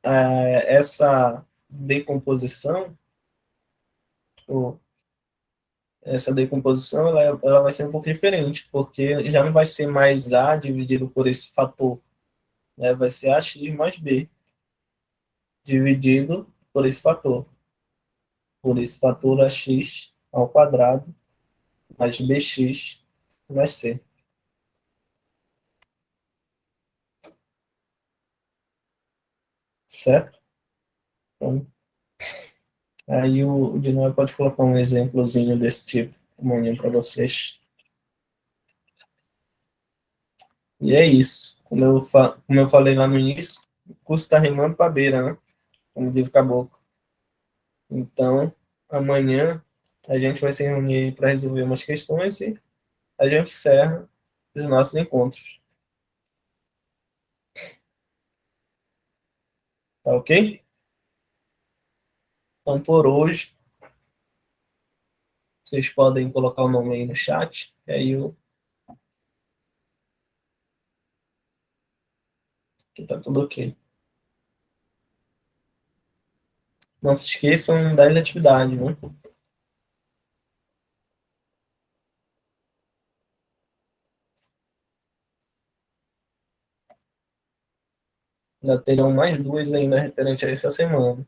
essa decomposição, ou essa decomposição, ela vai ser um pouco diferente, porque já não vai ser mais A dividido por esse fator, né? Vai ser AX mais B dividido por esse fator. Por esse fator AX ao quadrado mais BX mais C. Certo? Então, aí o Dinoy pode colocar um exemplozinho desse tipo amanhã para vocês. E é isso. Como eu falei lá no início, o curso está rimando para beira, né? Como diz o caboclo. Então, amanhã a gente vai se reunir para resolver umas questões e a gente encerra os nossos encontros. Tá ok? Então, por hoje, vocês podem colocar o nome aí no chat, e aí Aqui tá tudo ok. Não se esqueçam das atividades, né? Ainda terão mais duas ainda referente a essa semana.